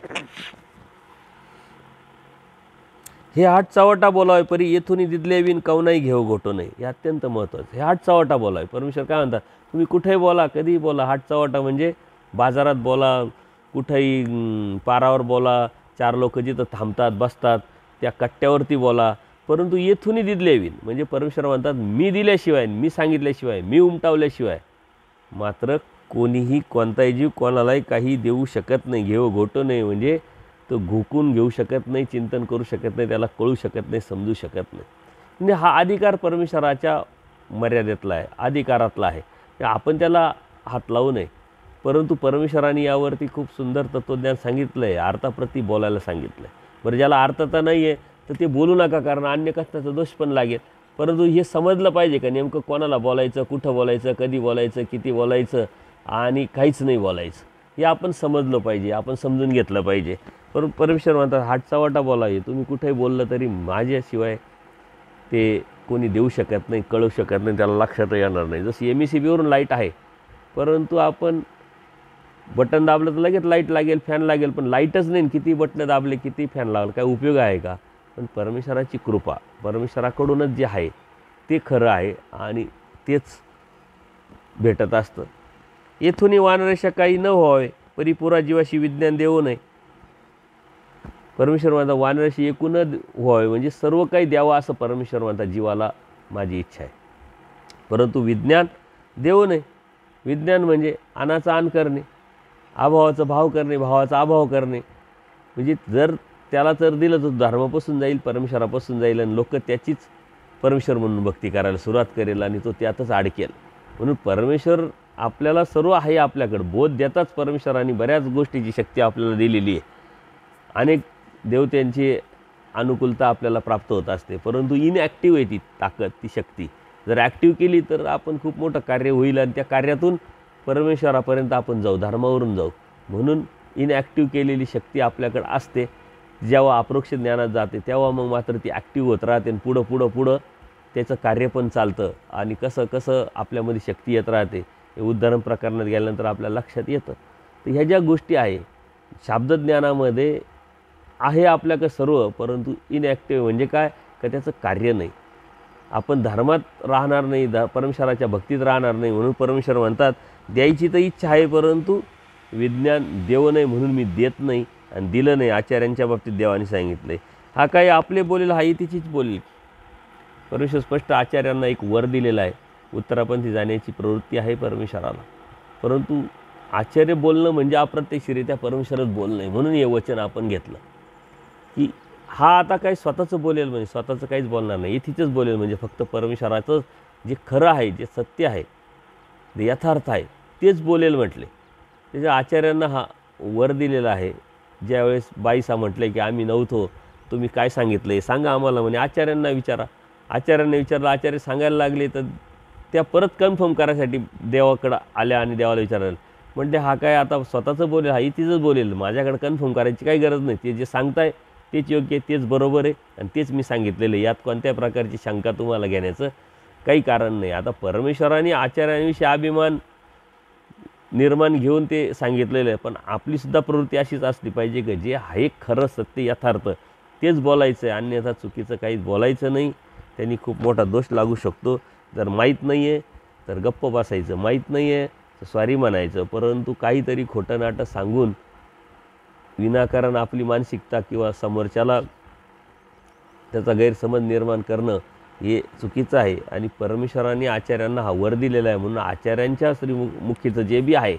हे आठ चावटा बोलावे परी येथून दिदले विन कवनाई घेऊ घोटो नाही. हे अत्यंत महत्त्वाचं. हे आठ चावटा बोलावे. परमेश्वर काय म्हणतात, तुम्ही कुठेही बोला, कधीही बोला. आठ चावटा म्हणजे बाजारात बोला, कुठेही पारावर बोला, चार लोक जिथं थांबतात बसतात त्या कट्ट्यावरती बोला, परंतु येथूनही दिदले विन म्हणजे परमेश्वर म्हणतात मी दिल्याशिवाय, मी सांगितल्याशिवाय, मी उमटावल्याशिवाय मात्र कोणीही, कोणताही जीव कोणालाही काही देऊ शकत नाही. घेऊ घोटो नाही म्हणजे तो घोकून घेऊ शकत नाही, चिंतन करू शकत नाही, त्याला कळू शकत नाही, समजू शकत नाही. म्हणजे हा अधिकार परमेश्वराच्या मर्यादेतला आहे, अधिकारातला आहे. आपण त्याला हात लावू नये. परंतु परमेश्वराने यावरती खूप सुंदर तत्त्वज्ञान सांगितलं आहे, अर्थाप्रती बोलायला सांगितलं आहे. बरं, ज्याला अर्थता नाही आहे तर ते बोलू नका, कारण अन्य कष्टाचा दोष पण लागेल. परंतु हे समजलं पाहिजे का नेमकं कोणाला बोलायचं, कुठं बोलायचं, कधी बोलायचं, किती बोलायचं आणि काहीच नाही बोलायचं, हे आपण समजलं पाहिजे, आपण समजून घेतलं पाहिजे. परमेश्वर म्हणतात हाटचावाटा बोलावे, तुम्ही कुठेही बोललं तरी माझ्याशिवाय ते कोणी देऊ शकत नाही, कळू शकत नाही, त्याला लक्षात येणार नाही. जसं MECBवरून लाईट आहे, परंतु आपण बटन दाबलं तर लगेच लाईट लागेल, फॅन लागेल, पण लाईटच नाही. किती बटनं दाबले, किती फॅन लावलं, काय उपयोग आहे का? पण परमेश्वराची कृपा, परमेश्वराकडूनच जे आहे ते खरं आहे आणि तेच भेटत असतं. येथूनही वानरेषा काही न व्हावे परिपुरा जीवाशी विज्ञान देऊ नये. परमेश्वर म्हणतात वानराशी एकूण व्हावे, म्हणजे सर्व काही द्यावं असं परमेश्वर म्हणतात जीवाला माझी इच्छा आहे, परंतु विज्ञान देऊ नये. विज्ञान म्हणजे अनाचा आन करणे, अभावाचा भाव करणे, भावाचा अभाव करणे. म्हणजे जर त्याला तर दिलं तर धर्मापासून जाईल, परमेश्वरापासून जाईल आणि लोक त्याचीच परमेश्वर म्हणून भक्ती करायला सुरुवात करेल आणि तो त्यातच अडकेल. म्हणून परमेश्वर आपल्याला सर्व आहे, आपल्याकडं बोध देताच परमेश्वराने बऱ्याच गोष्टीची शक्ती आपल्याला दिलेली आहे. अनेक देवत्यांची अनुकूलता आपल्याला प्राप्त होत असते, परंतु इनॲक्टिव्ह आहे ती ताकद, ती शक्ती. जर ॲक्टिव्ह केली तर आपण खूप मोठं कार्य होईल आणि त्या कार्यातून परमेश्वरापर्यंत आपण जाऊ, धर्मावरून जाऊ. म्हणून इनॲक्टिव्ह केलेली शक्ती आपल्याकडे असते. जेव्हा अप्रोक्ष ज्ञानात जाते तेव्हा मग मात्र ती ॲक्टिव्ह होत राहते आणि पुढं पुढं पुढं त्याचं कार्य पण चालतं. आणि कसं कसं आपल्यामध्ये शक्ती येत राहते हे उदाहरण प्रकरणात गेल्यानंतर आपल्या लक्षात येतं. तर ह्या ज्या गोष्टी आहे शाब्दज्ञानामध्ये आहे आपल्याकडे सर्व, परंतु इनॲक्टिव्ह म्हणजे काय का त्याचं कार्य नाही. आपण धर्मात राहणार नाही, परमेश्वराच्या भक्तीत राहणार नाही. म्हणून परमेश्वर म्हणतात द्यायची तर इच्छा आहे, परंतु विज्ञान देव नाही म्हणून मी देत नाही आणि दिलं नाही. आचार्यांच्या बाबतीत देवाने सांगितलं आहे. हा काही आपले बोलेल, हा तिचीच बोलेल. परमेश्वर स्पष्ट आचार्यांना एक वर दिलेला आहे, उत्तरापंथी जाण्याची प्रवृत्ती आहे परमेश्वराला, परंतु आचार्य बोलणं म्हणजे अप्रत्यक्षरित्या परमेश्वरच बोलणं आहे. म्हणून हे वचन आपण घेतलं की हा आता काही स्वतःचं बोलेल, म्हणजे स्वतःचं काहीच बोलणार नाही, तिचंच बोलेल. म्हणजे फक्त परमेश्वराचं जे खरं आहे, जे सत्य आहे, जे यथार्थ आहे तेच बोलेल म्हटले. त्याच्या आचार्यांना हा वर दिलेला आहे. ज्यावेळेस बाईसा म्हटलं की आम्ही नव्हतो, तुम्ही काय सांगितलं आहे सांगा आम्हाला, म्हणे आचार्यांना विचारा. आचार्यांना विचारलं, आचार्य सांगायला लागले, तर त्या परत कन्फर्म करायसाठी देवाकडं आल्या आणि देवाला विचारायला म्हणजे हा काय आता स्वतःचं बोलेल, हा तिचंच बोलेल, माझ्याकडे कन्फर्म करायची काही गरज नाही. ते जे सांगताय तेच योग्य आहे, तेच बरोबर आहे आणि तेच मी सांगितलेलं आहे. यात कोणत्या प्रकारची शंका तुम्हाला घेण्याचं काही कारण नाही. आता परमेश्वराने आचार्यांविषयी अभिमान निर्माण घेऊन ते सांगितलेलं आहे, पण आपलीसुद्धा प्रवृत्ती अशीच असली पाहिजे की जे आहे खरं सत्य यथार्थ तेच बोलायचं आहे, अन्यथा चुकीचं काहीच बोलायचं नाही. त्यांनी खूप मोठा दोष लागू शकतो. जर माहीत नाही आहे तर गप्प बसायचं, माहीत नाही आहे तर सॉरी म्हणायचं, परंतु काहीतरी खोटं नाटं सांगून विनाकारण आपली मानसिकता किंवा समोरच्याला त्याचा गैरसमज निर्माण करणं हे चुकीचं आहे. आणि परमेश्वराने आचार्यांना हा वर दिलेला आहे, म्हणून आचार्यांच्या श्रीमुखीचं जे बी आहे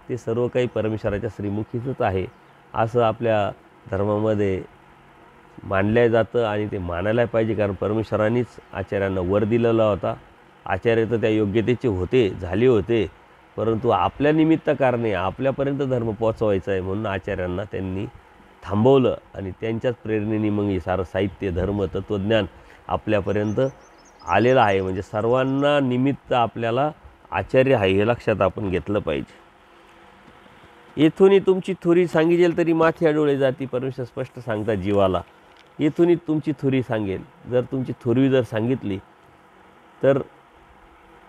ते सर्व काही परमेश्वराच्या श्रीमुखीचंच आहे असं आपल्या धर्मामध्ये मानलं जातं आणि ते मानायला पाहिजे. कारण परमेश्वरानेच आचार्यांना वर दिलेला होता. आचार्य तर त्या योग्यतेचे होते, झाले होते, परंतु आपल्या निमित्तकारणे आपल्यापर्यंत धर्म पोचवायचा आहे म्हणून आचार्यांना त्यांनी थांबवलं आणि त्यांच्याच प्रेरणेने मग हे सारं साहित्य, धर्म, तत्त्वज्ञान आपल्यापर्यंत आलेलं आहे. म्हणजे सर्वांना निमित्त आपल्याला आचार्य आहे हे लक्षात आपण घेतलं पाहिजे. येथूनही तुमची थोरी सांगितली तरी माथ्या डोळे जाती, परमेश्वर स्पष्ट सांगतात जीवाला. येथूनही तुमची थोरी सांगेल, जर तुमची थोरवी जर सांगितली तर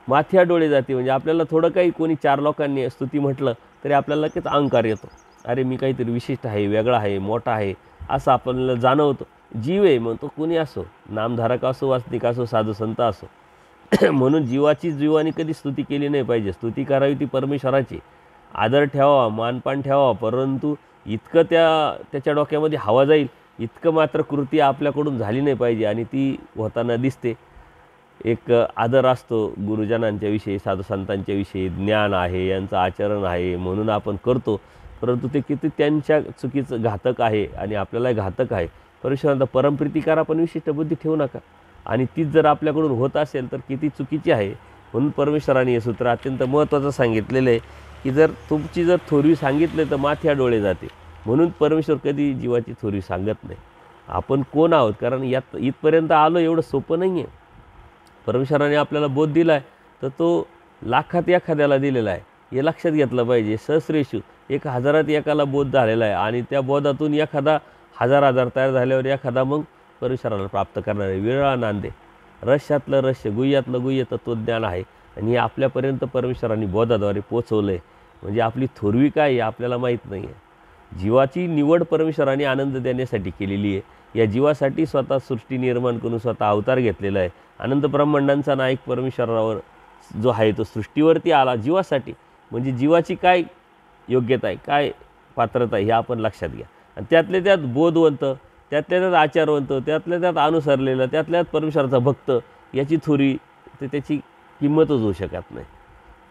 माथ्या डोळे जाते. म्हणजे आपल्याला थोडं काही कोणी चार लोकांनी स्तुती म्हटलं तरी आपल्याला लगेच अहंकार येतो, अरे मी काहीतरी विशिष्ट आहे, वेगळा आहे, मोठा आहे असं आपल्याला जाणवतं. जीव आहे मग तो कोणी असो, नामधारक असो, वास्तविक असो, साधू संत असो. म्हणून जीवाने कधी स्तुती केली नाही पाहिजे. स्तुती करावी ती परमेश्वराची, आदर ठेवावा, मानपान ठेवावा, परंतु इतकं त्याच्या डोक्यामध्ये हवा जाईल इतकं मात्र कृती आपल्याकडून झाली नाही पाहिजे. आणि ती होताना दिसते. एक आदर असतो गुरुजनांच्या विषयी, साधू संतांच्या विषयी, ज्ञान आहे, यांचं आचरण आहे म्हणून आपण करतो, परंतु ते किती त्यांच्या चुकीचं घातक आहे आणि आपल्यालाही घातक आहे. परमेश्वरांचा परमप्रीती करा पण विशिष्ट बुद्धी ठेवू नका. आणि तीच जर आपल्याकडून होत असेल तर किती चुकीची आहे. म्हणून परमेश्वराने हे सूत्र अत्यंत महत्त्वाचं सांगितलेलं आहे की जर तुमची जर थोरवी सांगितले तर माथ्या डोळे जाते. म्हणून परमेश्वर कधी जीवाची थोरवी सांगत नाही. आपण कोण आहोत, कारण यात इथपर्यंत आलो एवढं सोपं नाही आहे. परमेश्वराने आपल्याला बोध दिला आहे तर तो लाखात एखाद्याला दिलेला आहे हे लक्षात घेतलं पाहिजे. सहस्रेषु 1000 एकाला बोध झालेला आहे आणि त्या बोधातून एखादा हजार तयार झाल्यावर एखादा मग परमेश्वराला प्राप्त करणार आहे. विरळा नांदे, रहस्यातलं रहस्य, गुह्यातलं गुह्य तत्त्वज्ञान आहे आणि हे आपल्यापर्यंत परमेश्वराने बोधाद्वारे पोचवलं आहे. म्हणजे आपली थोरवी काय आहे आपल्याला माहीत नाही आहे. जीवाची निवड परमेश्वराने आनंद देण्यासाठी केलेली आहे. या जीवासाठी स्वतः सृष्टी निर्माण करून स्वतः अवतार घेतलेला आहे. अनंत ब्रह्मांडांचा नायक परमेश्वरावर जो आहे तो सृष्टीवरती आला जीवासाठी. म्हणजे जीवाची काय योग्यता आहे, काय पात्रता आहे हे आपण लक्षात घ्या. आणि त्यातल्या त्यात बोधवंत, त्यातल्या त्यात आचारवंत, त्यातल्या त्यात अनुसरलेलं, त्यातल्या त्यात परमेश्वराचा भक्त, याची थोरी तर त्याची किंमतच होऊ शकत नाही,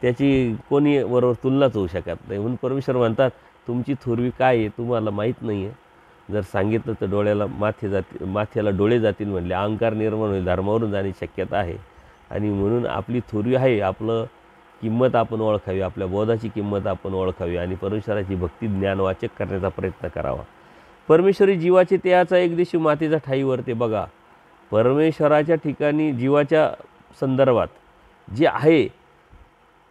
त्याची कोणी बरोबर तुलनाच होऊ शकत नाही. म्हणून परमेश्वर म्हणतात तुमची थोरवी काय आहे तुम्हाला माहीत नाही आहे. जर सांगितलं तर डोळ्याला माथ्याला डोळे जातील म्हणले, अहंकार निर्माण होईल, धर्मावरून जाण्याची शक्यता आहे. आणि म्हणून आपली थोरवी आहे, आपलं किंमत आपण ओळखावी, आपल्या बोधाची किंमत आपण ओळखावी आणि परमेश्वराची भक्ती ज्ञानवाचक करण्याचा प्रयत्न करावा. परमेश्वरी जीवाचे त्याचा एक दिवशी मातेचा ठाईवरते. बघा, परमेश्वराच्या ठिकाणी जीवाच्या संदर्भात जे आहे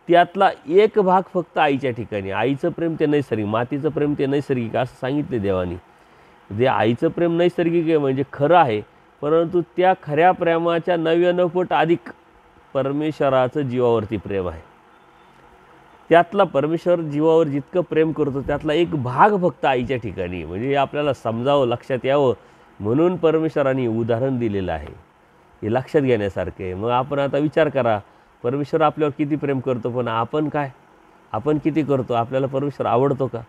त्यातला एक भाग फक्त आईच्या ठिकाणी. आईचं प्रेम ते नैसर्गिक, मातेचं प्रेम ते नैसर्गिक असं सांगितले देवानी. जे आईचं प्रेम नैसर्गिक आहे म्हणजे खरं आहे, परंतु त्या खऱ्या प्रेमाच्या 99 पट अधिक परमेश्वराचं जीवावरती प्रेम आहे. त्यातला परमेश्वर जीवावर जितकं प्रेम करतो त्यातला एक भाग फक्त आईच्या ठिकाणी. म्हणजे हे आपल्याला समजावं, लक्षात यावं म्हणून परमेश्वराने उदाहरण दिलेलं आहे. हे लक्षात घेण्यासारखं आहे. मग आपण आता विचार करा, परमेश्वर आपल्यावर किती प्रेम करतो, पण आपण काय, आपण किती करतो? आपल्याला परमेश्वर आवडतो का?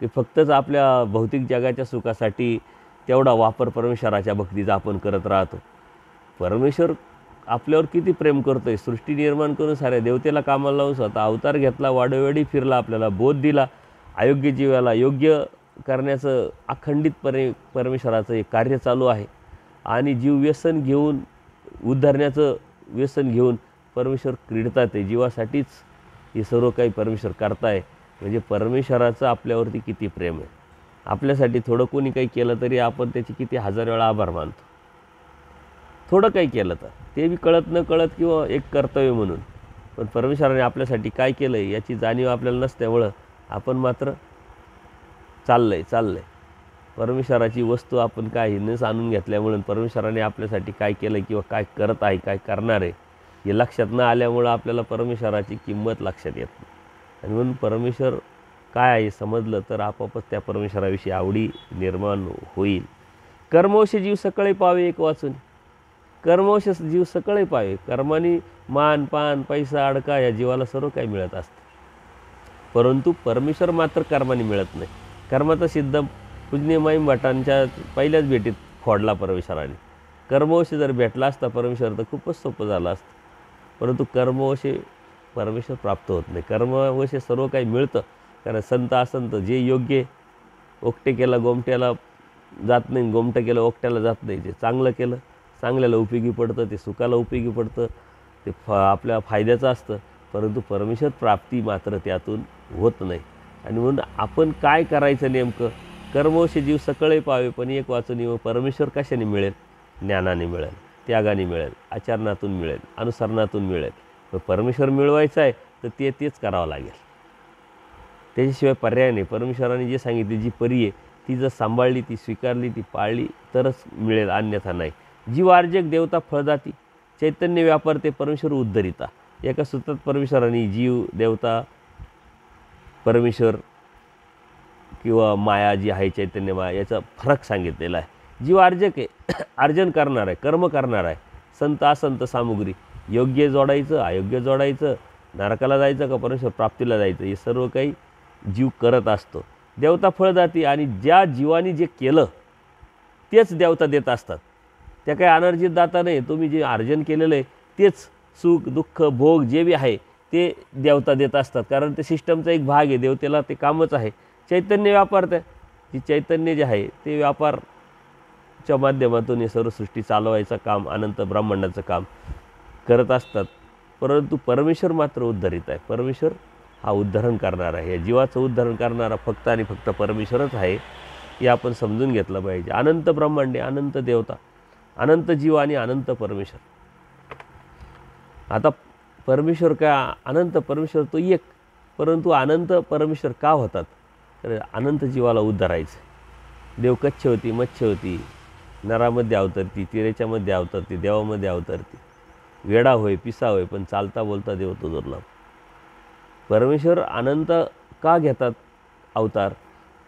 की फक्तच आपल्या भौतिक जगाच्या सुखासाठी तेवढा वापर परमेश्वराच्या भक्तीचा आपण करत राहतो? परमेश्वर आपल्यावर किती प्रेम करतो आहे. सृष्टी निर्माण करून साऱ्या देवतेला कामाला लावून स्वतः अवतार घेतला, वाडोवेडी फिरला, आपल्याला बोध दिला, अयोग्य जीवाला योग्य करण्याचं अखंडितपणे परमेश्वराचं एक कार्य चालू आहे. आणि जीव व्यसन घेऊन, उद्धारण्याचं व्यसन घेऊन परमेश्वर क्रीडतात आहे. जीवासाठीच हे सर्व काही परमेश्वर करताय. म्हणजे परमेश्वराचं आपल्यावरती किती प्रेम आहे. आपल्यासाठी थोडं कोणी काही केलं तरी आपण त्याचे किती हजार वेळा आभार मानतो. थोडं काही केलं तर ते बी कळत न कळत किंवा एक कर्तव्य म्हणून. पण परमेश्वराने आपल्यासाठी काय केलं आहे याची जाणीव आपल्याला नसल्यामुळं आपण मात्र चाललं आहे. परमेश्वराची वस्तू आपण काही नस आणून घेतल्यामुळं, परमेश्वराने आपल्यासाठी काय केलं किंवा काय करत आहे, काय करणार आहे हे लक्षात न आल्यामुळं आपल्याला परमेश्वराची किंमत लक्षात येत नाही. आणि म्हणून परमेश्वर काय आहे समजलं तर आपोआपच त्या परमेश्वराविषयी आवडी निर्माण होईल. कर्मवश जीव सकळे पावे एक वाचून. कर्मवश जीव सकळे पावे. कर्माने मान पान पैसा अडका या जीवाला सर्व काही मिळत असतं, परंतु परमेश्वर मात्र कर्माने मिळत नाही. कर्माचा सिद्ध पूजनीय माईम भटांच्या पहिल्याच भेटीत फोडला परमेश्वराने. कर्मवश जर भेटला असता परमेश्वर तर खूपच सोपं झालं असतं, परंतु कर्मवशे परमेश्वर प्राप्त होत नाही. कर्मवशे सर्व काही मिळतं, कारण संत असंत जे योग्य ओकटे केलं गोमट्याला जात नाही, गोमटं केलं ओकट्याला जात नाही. जे चांगलं केलं चांगल्याला उपयोगी पडतं, ते सुखाला उपयोगी पडतं, ते आपल्या फायद्याचं असतं, परंतु परमेश्वर प्राप्ती मात्र त्यातून होत नाही. आणि म्हणून आपण काय करायचं नेमकं? कर्मवश जीव सकळे पावे पण एक वाचून. व परमेश्वर कशाने मिळेल? ज्ञानाने मिळेल, त्यागाने मिळेल, आचरणातून मिळेल, अनुसरणातून मिळेल. पण परमेश्वर मिळवायचं आहे तर तेच करावं लागेल, त्याच्याशिवाय पर्याय नाही. परमेश्वराने जे सांगितले, जी परी आहे ती जर सांभाळली, ती स्वीकारली, ती पाळली तरच मिळेल, अन्यथा नाही. जीव अर्जक देवता फळदाती, चैतन्य व्यापारते परमेश्वर उद्धरिता. एका सूत्रात परमेश्वराने जीव देवता परमेश्वर किंवा माया जी आहे चैतन्य माया याचा फरक सांगितलेला आहे. जीव अर्जक आहे, अर्जन करणार आहे, कर्म करणार आहे. संत असंत सामुग्री, योग्य जोडायचं अयोग्य जोडायचं, नरकाला जायचं का परमेश्वर प्राप्तीला जायचं, हे सर्व काही जीव करत असतो. देवता फळदाती, आणि ज्या जीवाने जे केलं तेच देवता देत असतात. त्या काही अनर्जित दाता नाही. तुम्ही जे अर्जन केलेलं आहे तेच सुख दुःख भोग जे बी आहे ते देवता देत असतात, कारण ते सिस्टमचा एक भाग आहे. देवतेला ते कामच आहे. चैतन्य व्यापारतं, जी चैतन्य जे आहे ते व्यापारच्या माध्यमातून हे सर्व सृष्टी चालवायचं काम, अनंत ब्रह्मांडाचं काम करत असतात. परंतु परमेश्वर मात्र उद्धरित आहे. परमेश्वर हा उद्धारण करणारा आहे. या जीवाचं उद्धारण करणारा फक्त आणि फक्त परमेश्वरच आहे, हे आपण समजून घेतलं पाहिजे. अनंत ब्रह्मांडे, अनंत देवता, अनंत जीव आणि अनंत परमेश्वर. आता परमेश्वर काय? अनंत परमेश्वर तो एक, परंतु अनंत परमेश्वर का होतात? तर अनंत जीवाला उद्धारायचं. देव कच्छ होती, मच्छ होती, नरामध्ये अवतरती, तिरेच्यामध्ये अवतरती, देवामध्ये अवतरती, वेडा होय पिसा होय पण चालता बोलता देव तो दुर्लभ. परमेश्वर अनंत का घेतात अवतार?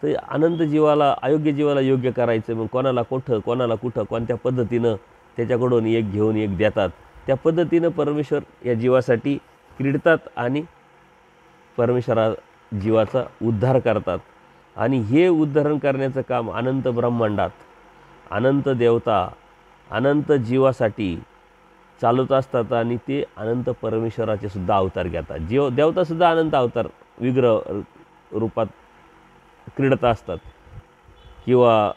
तर अनंत जीवाला, अयोग्य जीवाला योग्य करायचं. मग कोणाला कुठं, कोणाला कुठं, कोणत्या पद्धतीनं त्याच्याकडून एक घेऊन एक देतात, त्या पद्धतीनं परमेश्वर या जीवासाठी क्रीडतात आणि परमेश्वरा जीवाचा उद्धार करतात. आणि हे उद्धारण करण्याचं काम अनंत ब्रह्मांडात अनंत देवता अनंत जीवासाठी चालत असतात. आणि ते अनंत परमेश्वराचे सुद्धा अवतार घेतात. देवतासुद्धा अनंत अवतार विग्रह रूपात क्रीडत असतात किंवा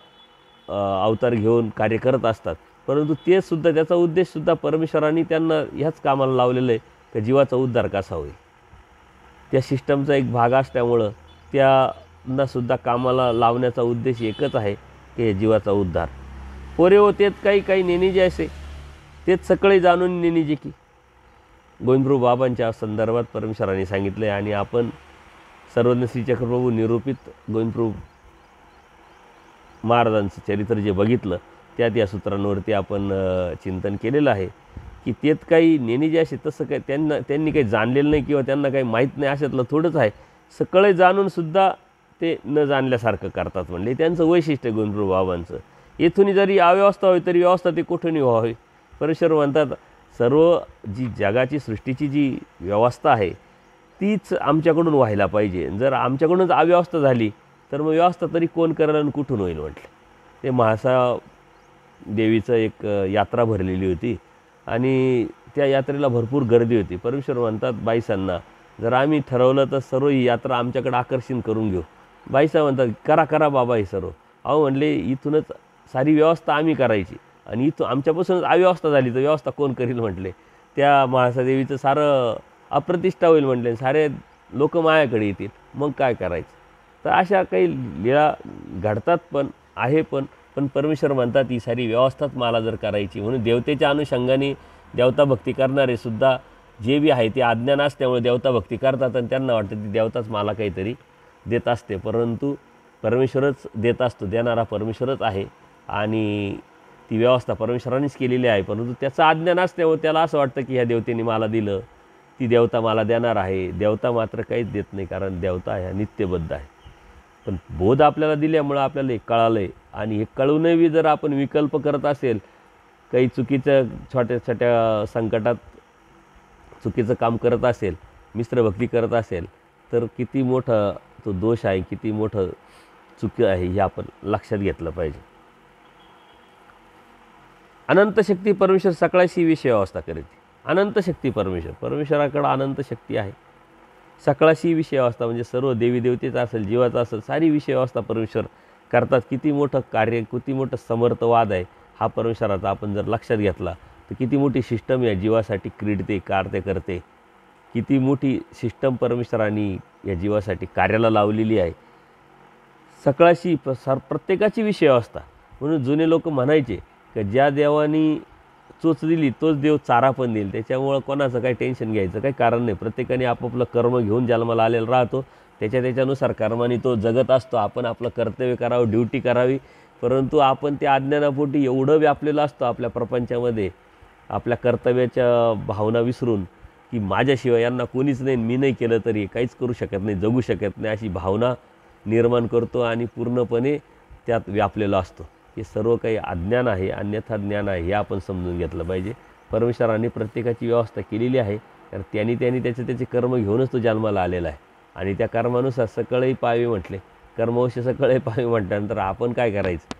अवतार घेऊन कार्य करत असतात. परंतु ते सुद्धा त्याचा उद्देशसुद्धा परमेश्वरांनी त्यांना ह्याच कामाला लावलेलं आहे की जीवाचा उद्धार कसा होईल. त्या सिस्टमचा एक भाग असल्यामुळं त्यांनासुद्धा कामाला लावण्याचा उद्देश एकच आहे की जीवाचा उद्धार. पोरे हो तेच काही नेणे जे असे तेच सगळे जाणून नेणे जे की गोविंदप्रभू बाबांच्या संदर्भात परमेश्वरांनी सांगितलं आहे. आणि आपण सर्वज्ञ श्री चक्रप्रभू निरूपित गोविंदप्रभू महाराजांचं चरित्र जे बघितलं त्यात या सूत्रांवरती आपण चिंतन केलेलं आहे की तेच काही नेणे जे असे तसं काही त्यांनी काही जाणलेलं नाही किंवा त्यांना काही माहीत नाही अशातलं थोडंच आहे. सगळे जाणूनसुद्धा ते न जाणल्यासारखं करतात म्हणले त्यांचं वैशिष्ट्य गोविंदप्रभू बाबांचं. येथून जरी अव्यवस्था होई तरी व्यवस्था ती कुठूनही व्हावी. परमेश्वर म्हणतात सर्व जी जगाची सृष्टीची जी व्यवस्था आहे तीच आमच्याकडून व्हायला पाहिजे. जर आमच्याकडूनच अव्यवस्था झाली तर मग व्यवस्था तरी कोण करेल आणि कुठून होईल म्हटले. ते म्हाळसा देवीचं एक यात्रा भरलेली होती आणि त्या यात्रेला भरपूर गर्दी होती. परमेश्वर म्हणतात बाईसांना जर आम्ही ठरवलं तर सर्व ही यात्रा आमच्याकडे आकर्षण करून घेऊ. बाईसा म्हणतात करा बाबा हे सर्व. अहो म्हणले इथूनच सारी व्यवस्था आम्ही करायची आणि इथून आमच्यापासूनच अव्यवस्था झाली तर व्यवस्था कोण करील म्हटले. त्या म्हाळसा देवीचं सारं अप्रतिष्ठा होईल म्हटले. सारे लोक माझ्याकडे येतील मग काय करायचं. तर अशा काही लीळा घडतात पण परमेश्वर म्हणतात ही सारी व्यवस्थाच मला जर करायची. म्हणून देवतेच्या अनुषंगाने देवता भक्ती करणारे सुद्धा जे बी आहे ते अज्ञान असल्यामुळे देवता भक्ती करतात आणि त्यांना वाटतं ती देवताच मला काहीतरी देत असते. परंतु परमेश्वरच देत असतो. देणारा परमेश्वरच आहे आणि ती व्यवस्था परमेश्वरानेच केलेली आहे. परंतु त्याचं अज्ञान असल्यामुळे त्याला असं वाटतं की ह्या देवतेने मला दिलं ती देवता मला देणार आहे. देवता मात्र काहीच देत नाही कारण देवता ह्या नित्यबद्ध आहे. पण बोध आपल्याला दिल्यामुळं आपल्याला हे कळालं आहे. आणि हे कळूनही जर आपण विकल्प करत असेल काही चुकीचं छोट्या छोट्या संकटात चुकीचं काम करत असेल मिश्रभक्ती करत असेल तर किती मोठा तो दोष आहे किती मोठं चुकी आहे हे आपण लक्षात घेतलं पाहिजे. अनंत शक्ती परमेश्वर सकाळशी विषय व्यवस्था करते. अनंत शक्ती परमेश्वराकडं अनंत शक्ती आहे. सकाळशी विषय व्यवस्था म्हणजे सर्व देवी देवतेचं असेल जीवाचं असेल सारी विषय व्यवस्था परमेश्वर करतात. किती मोठं कार्य किती मोठं समर्थवाद आहे हा परमेश्वराचा आपण जर लक्षात घेतला तर किती मोठी सिस्टम या जीवासाठी क्रीडते करते. किती मोठी सिस्टम परमेश्वरांनी या जीवासाठी कार्याला लावलेली आहे. सकाळशी प्रत्येकाची विषय व्यवस्था. म्हणून जुने लोक म्हणायचे की ज्या देवानी चोच दिली तोच देव चारा पण देईल. त्याच्यामुळं कोणाचं काही टेन्शन घ्यायचं काही कारण नाही. प्रत्येकाने आपापलं कर्म घेऊन जन्माला आलेला राहतो. त्याच्यानुसार कर्माने तो जगत असतो. आपण आपलं कर्तव्य करावं ड्युटी करावी. परंतु आपण त्या अज्ञानापोटी एवढं व्यापलेलं असतो आपल्या प्रपंचामध्ये आपल्या कर्तव्याच्या भावना विसरून की माझ्याशिवाय यांना कोणीच नाही मी नाही केलं तरी काहीच करू शकत नाही जगू शकत नाही अशी भावना निर्माण करतो आणि पूर्णपणे त्यात व्यापलेलो असतो. हे सर्व काही अज्ञान आहे अन्यथा ज्ञान आहे हे आपण समजून घेतलं पाहिजे. परमेश्वरांनी प्रत्येकाची व्यवस्था केलेली आहे कारण त्यांनी त्याचे कर्म घेऊनच तो जन्माला आलेला आहे. आणि त्या कर्मानुसार सकळही पाहावे म्हटले कर्मवश्य सकळही पाहावे म्हटल्यानंतर आपण काय करायचं.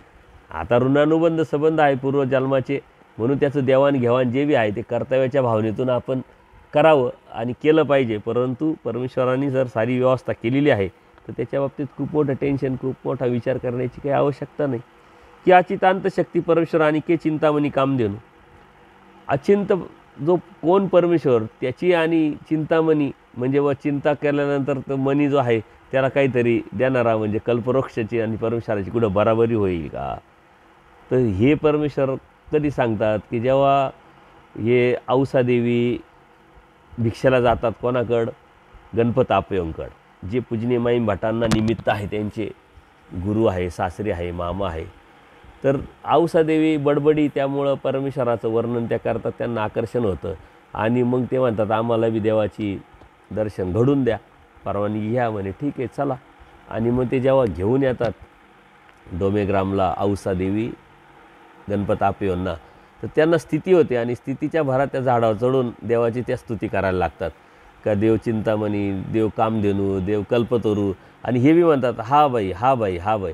आता ऋणानुबंध संबंध आहे पूर्वजन्माचे म्हणून त्याचं देवाणघेवाण जे बी आहे ते कर्तव्याच्या भावनेतून आपण करावं आणि केलं पाहिजे. परंतु परमेश्वरांनी जर सारी व्यवस्था केलेली आहे तर त्याच्या बाबतीत खूप मोठं टेन्शन खूप मोठा विचार करण्याची काही आवश्यकता नाही. की अचिंतांत शक्ती परमेश्वर आणि के चिंतामणी कामधेनू. अचिंत जो कोण परमेश्वर त्याची आणि चिंतामणी म्हणजे व चिंता केल्यानंतर तो मनी जो आहे त्याला काहीतरी देणारा म्हणजे कल्पवृक्षाची आणि परमेश्वराची कुठं बराबरी होईल का. तर हे परमेश्वर कधी सांगतात की जेव्हा हे औसादेवी भिक्षेला जातात कोणाकडं गणपत आपयंकड जे पूजनीय माईम भटांना निमित्त आहे त्यांचे गुरु आहे सासरे आहे मामा आहे. तर औसादेवी बडबडी त्यामुळं परमेश्वराचं वर्णन त्या करतात त्यांना आकर्षण होतं आणि मग ते म्हणतात आम्हाला बी देवाची दर्शन घडून द्या परवानगी घ्या म्हणे ठीक आहे चला. आणि मग ते जेव्हा घेऊन येतात डोमेग्रामला औसादेवी गणपत आपयंना तर त्यांना स्थिती होते आणि स्थितीच्या भरात त्या झाडावर चढून देवाची त्या स्तुती करायला लागतात. का देव चिंतामणी, देव कामधेनू, देव कल्पतरू, आणि हे बी म्हणतात हा बाई हा बाई हा बाई.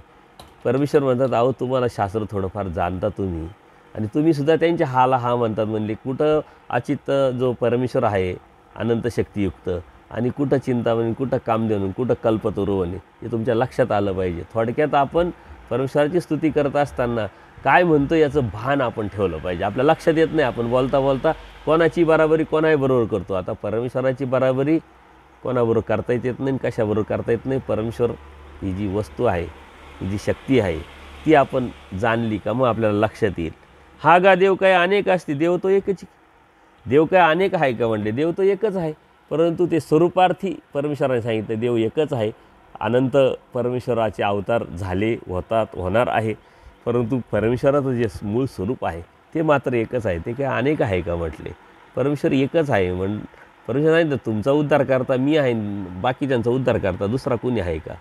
परमेश्वर म्हणतात अहो तुम्हाला शास्त्र थोडंफार जाणता तुम्ही, आणि तुम्हीसुद्धा त्यांच्या हाला हा म्हणतात. म्हणले कुठं अचित जो परमेश्वर आहे अनंत शक्तियुक्त, आणि कुठं चिंतामणी, कुठं कामधेनू, कुठं कल्पतरू म्हणे, हे तुमच्या लक्षात आलं पाहिजे. थोडक्यात आपण परमेश्वराची स्तुती करत असताना काय म्हणतो याचं भान आपण ठेवलं पाहिजे. आपल्या लक्षात येत नाही, आपण बोलता बोलता कोणाची बराबरी कोणाही बरोबर करतो. आता परमेश्वराची बराबरी कोणाबरोबर करता येत नाही, कशाबरोबर करता येत नाही. परमेश्वर ही जी वस्तू आहे, ही जी शक्ती आहे, ती आपण जाणली का मग आपल्याला लक्षात येईल. हा गा देव काय अनेक असते, देव तो एकच. देव काय अनेक आहे का म्हणले, देव तो एकच आहे. परंतु ते स्वरूपार्थी परमेश्वराने सांगितलं देव एकच आहे. अनंत परमेश्वराचे अवतार झाले, होतात, होणार आहे. परंतु परमेश्वराचं जे मूळ स्वरूप आहे ते मात्र एकच आहे. ते काय अनेक आहे का म्हटले, परमेश्वर एकच आहे. परमेश्वर सांगितलं तुमचा उद्धार करता मी आहे, बाकीच्यांचा उद्धार करता दुसरा कोणी आहे का.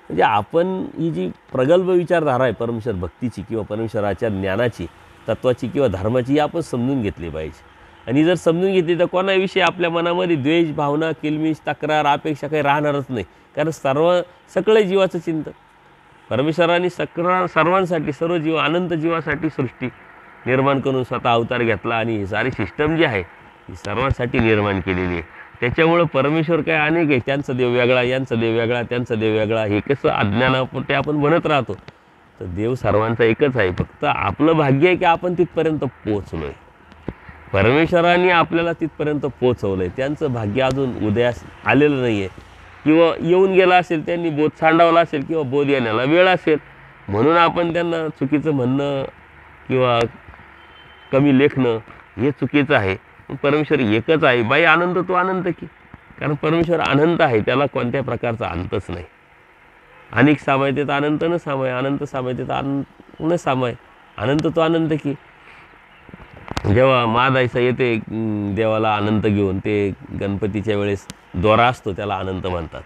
म्हणजे आपण ही जी प्रगल्भ विचारधारा आहे परमेश्वर भक्तीची किंवा परमेश्वराच्या ज्ञानाची, तत्त्वाची किंवा धर्माची, ही आपण समजून घेतली पाहिजे. आणि जर समजून घेतली तर कोणाविषयी आपल्या मनामध्ये द्वेष, भावना, किलमिश, तक्रार, अपेक्षा काही राहणारच नाही. कारण सगळे जीवाचं चिंतन परमेश्वराने सर्वांसाठी, सर्व जीव, अनंत जीवासाठी सृष्टी निर्माण करून स्वतः अवतार घेतला, आणि ही सारी सिस्टम जी आहे ही सर्वांसाठी निर्माण केलेली आहे. त्याच्यामुळं परमेश्वर काय अनेक आहे, त्यांचा देव वेगळा, यांचा देव वेगळा, त्यांचा देव वेगळा, हे कसं अज्ञानापोटे आपण म्हणत राहतो. तर देव सर्वांचा एकच आहे. फक्त आपलं भाग्य आहे की आपण तिथपर्यंत पोहोचलो आहे. परमेश्वराने आपल्याला तिथपर्यंत पोहोचवलं आहे. त्यांचं भाग्य अजून उदयास आलेलं नाही आहे, किंवा येऊन गेला असेल, त्यांनी बोध सांडावला असेल, किंवा बोध येण्याला वेळ असेल, म्हणून आपण त्यांना चुकीचं म्हणणं किंवा कमी लेखणं हे चुकीचं आहे. परमेश्वर एकच आहे. बाई आनंद तो आनंद की, कारण परमेश्वर अनंत आहे, त्याला कोणत्या प्रकारचा अंतच नाही. अनेक सामायतेत अनंत न सामाय, अनंत सामायतेत अनंत न सामाय, अनंत तो आनंद की. जेव्हा महादायसा येते देवाला अनंत घेऊन, ते गणपतीच्या वेळेस दोरा असतो त्याला अनंत म्हणतात.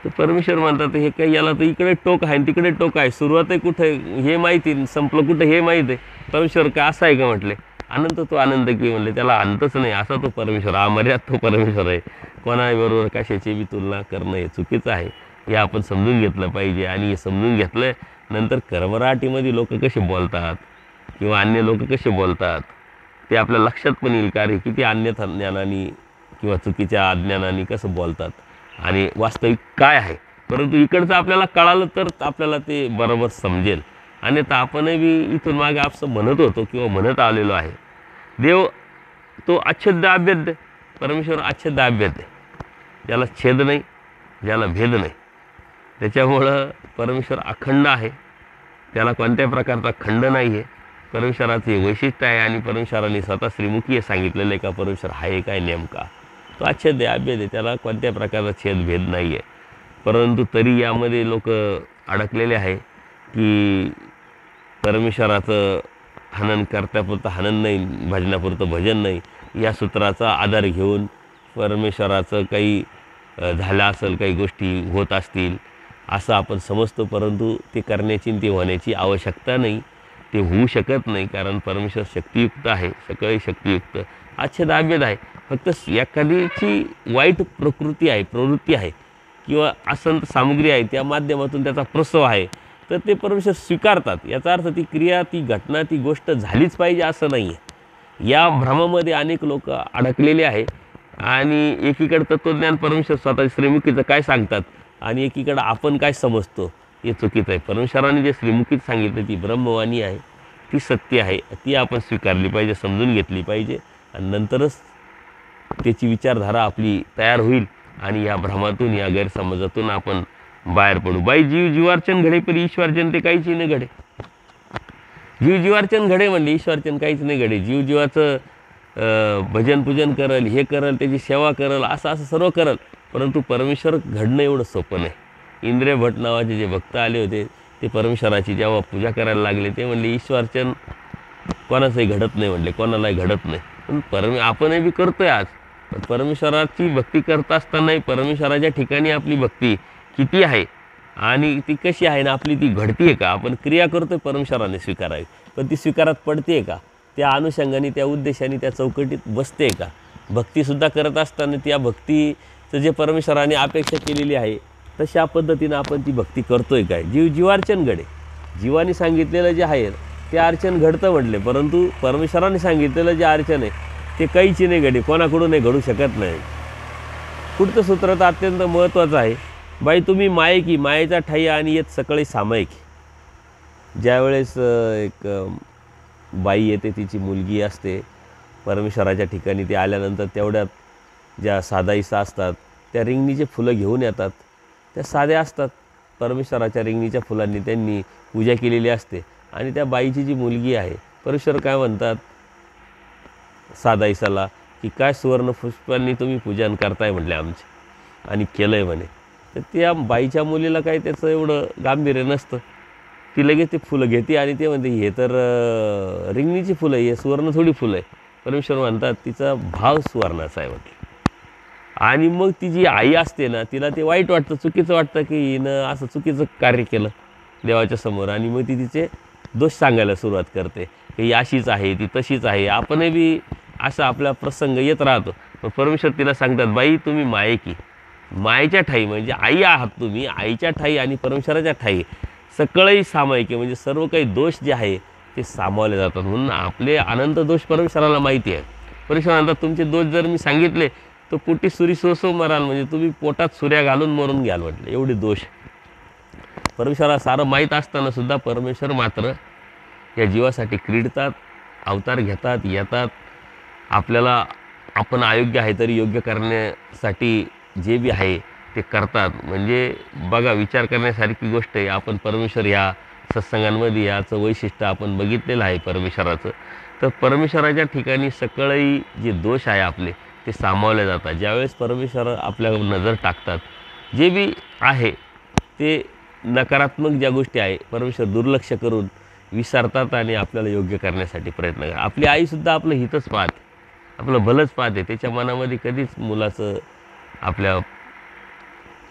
तर परमेश्वर म्हणतात हे काही, याला तर इकडे टोक आहे आणि तिकडे टोक आहे, सुरुवात आहे कुठे हे माहिती, संपलं कुठं हे माहीत आहे. परमेश्वर काय असं आहे का म्हटले, अनंत तो आनंद की म्हणले, त्याला अंतच नाही असा तो परमेश्वर, अमर्याद तो परमेश्वर आहे. कोणाबरोबर कशाची बी तुलना करणं हे चुकीचं आहे. हे आपण समजून घेतलं पाहिजे. आणि हे समजून घेतलं नंतर कर्मराटीमध्ये लोक कसे बोलतात किंवा अन्य लोक कसे बोलतात ते आपल्या लक्षात पण येईल. का रे किती अन्यथा ज्ञानाने किंवा चुकीच्या अज्ञानाने कसं बोलतात आणि वास्तविक काय आहे. परंतु इकडचं आपल्याला कळालं तर आपल्याला ते बरोबर समजेल. अन्यथा आपणही बी इथून मागे आपलं म्हणत होतो किंवा म्हणत आलेलो आहे. देव तो अच्छेद्य अभेद्य, परमेश्वर अच्छेद्य अभेद्य, ज्याला छेद नाही, ज्याला भेद नाही. त्याच्यामुळं परमेश्वर अखंड आहे, त्याला कोणत्याही प्रकारचा खंड नाही आहे. परमेश्वराचं हे वैशिष्ट्य आहे. आणि परमेश्वराने स्वतः श्रीमुखी हे सांगितलेलं आहे का परमेश्वर आहे काय नेमका, तो अच्छेद्य अभेद आहे, त्याला कोणत्या प्रकारचा छेदभेद नाही आहे. परंतु तरी यामध्ये लोक अडकलेले आहे की परमेश्वराचं हनन करत्यापुरतं हनन नाही, भजनापुरतं भजन नाही, या सूत्राचा आधार घेऊन परमेश्वराचं काही झालं असेल, काही गोष्टी होत असतील असं आपण समजतो. परंतु ते करण्याची ते होण्याची आवश्यकता नाही, ते होऊ शकत नाही. कारण परमेश्वर शक्तियुक्त आहे, सगळे शक्तियुक्त, अच्छेद अभेद आहे. फक्त एखादीची वाईट प्रवृत्ती आहे किंवा असंत सामग्री आहे, त्या माध्यमातून त्याचा प्रसव आहे, तर ते परमेश्वर स्वीकारतात. याचा अर्थ ती क्रिया, ती घटना, ती गोष्ट झालीच पाहिजे असं नाही आहे. या भ्रमामध्ये अनेक लोक अडकलेले आहे. आणि एकीकडे तत्त्वज्ञान परमेश्वर स्वतः श्रीमुखीचं काय सांगतात आणि एकीकडं आपण काय समजतो हे चुकीचं आहे. परमेश्वराने जे श्रीमुखीत सांगितलं ती ब्रह्मवाणी आहे, ती सत्य आहे, ती आपण स्वीकारली पाहिजे, समजून घेतली पाहिजे. आणि नंतरच त्याची विचारधारा आपली तयार होईल आणि या भ्रमातून, या गैरसमजातून आपण बाहेर पडू. बाई जीवार्चन घडे पण ईश्वरचन ते काहीच नाही घडे. जीवार्चन घडे म्हणले, ईश्वरचन काहीच नाही घडे. जीवाचं भजन पूजन करल, हे करल, त्याची सेवा करल, असं सर्व करल. परंतु परमेश्वर घडणं एवढं सोपं नाही. इंद्रिय भट नावाचे जे भक्त आले होते ते परमेश्वराची जेव्हा पूजा करायला लागले ते म्हणले ईश्वरचन कोणाचंही घडत नाही म्हणले, कोणालाही घडत नाही. पण आपणही बी करतोय आज. पण परमेश्वराची भक्ती करत असतानाही परमेश्वराच्या ठिकाणी आपली भक्ती किती आहे आणि ती कशी आहे ना, आपली ती घडती आहे का. आपण क्रिया करतोय परमेश्वराने स्वीकारावी, पण ती स्वीकारात पडते का, त्या अनुषंगाने, त्या उद्देशाने, त्या चौकटीत बसते का. भक्तीसुद्धा करत असताना त्या भक्तीचं जे परमेश्वराने अपेक्षा केलेली आहे तशा पद्धतीनं आपण ती भक्ती करतोय काय. जीवार्चन घडे, जीवाने सांगितलेलं जे आहे ते अर्चन घडतं म्हटले, परंतु परमेश्वराने सांगितलेलं जे अर्चन आहे ते काहीची नाही घडे, कोणाकडूनही घडू शकत नाही. पुढचं सूत्र तर अत्यंत महत्त्वाचं आहे. बाई तुम्ही मायकी, मायेचा ठाई आणि येत सकळी सामायिकी. ज्यावेळेस एक बाई येते, तिची मुलगी असते परमेश्वराच्या ठिकाणी, ते आल्यानंतर तेवढ्यात ज्या साधाईसा असतात त्या रिंगणीचे फुलं घेऊन येतात. त्या साध्या असतात, परमेश्वराच्या रिंगणीच्या फुलांनी त्यांनी पूजा केलेली असते. आणि त्या बाईची जी मुलगी आहे, परमेश्वर काय म्हणतात साधाईसाला की काय सुवर्ण पुष्पांनी तुम्ही पूजन करताय म्हटले आमचे, आणि केलं आहे म्हणे. तर त्या बाईच्या मुलीला काही त्याचं एवढं गांभीर्य नसतं. ती लगेच ते फुलं घेते आणि ते म्हणते हे तर रिंगणीची फुलं, हे सुवर्ण थोडी फुलं आहे. परमेश्वर म्हणतात तिचा भाव सुवर्णाचा आहे म्हटलं. आणि मग ती जी आई असते ना, तिला ते वाईट वाटतं, चुकीचं वाटतं की हिनं असं चुकीचं कार्य केलं देवाच्या समोर. आणि मग ती तिचे दोष सांगायला सुरुवात करते की ही अशीच आहे, ती तशीच आहे. आपणही बी असा आपला प्रसंग येत राहतो. मग परमेश्वर तिला सांगतात बाई तुम्ही मायेकी, मायेच्या ठाई म्हणजे आई आहात तुम्ही, आईच्या ठाई आणि परमेश्वराच्या ठाई सकळही सामायिकी म्हणजे सर्व काही दोष जे आहे ते सामावले जातात. म्हणून आपले अनंत दोष परमेश्वराला माहिती आहे. परमेश्वर म्हणतात तुमचे दोष जर मी सांगितले तर पोटी सुरी सोसो मराल, म्हणजे तुम्ही पोटात सुऱ्या घालून मरून घ्याल म्हटलं, एवढे दोष. परमेश्वराला सारं माहीत असताना सुद्धा परमेश्वर मात्र या जीवासाठी क्रीडतात, अवतार घेतात, येतात. आपल्याला आपण अयोग्य आहे तरी योग्य करण्यासाठी जे बी आहे ते करतात. म्हणजे बघा, विचार करण्यासारखी गोष्ट आहे. आपण परमेश्वर ह्या सत्संगांमध्ये याचं वैशिष्ट्य आपण बघितलेलं आहे परमेश्वराचं. तर परमेश्वराच्या ठिकाणी सकळही जे दोष आहे आपले ते सामावले जातात. ज्यावेळेस परमेश्वर आपल्यावर नजर टाकतात, जे बी आहे ते नकारात्मक ज्या गोष्टी आहे परमेश्वर दुर्लक्ष करून विसरतात आणि आपल्याला योग्य करण्यासाठी प्रयत्न करतात. आपली आईसुद्धा आपलं हितच पाहते, आपलं भलंच पाहते. त्याच्या मनामध्ये कधीच मुलाचं आपल्या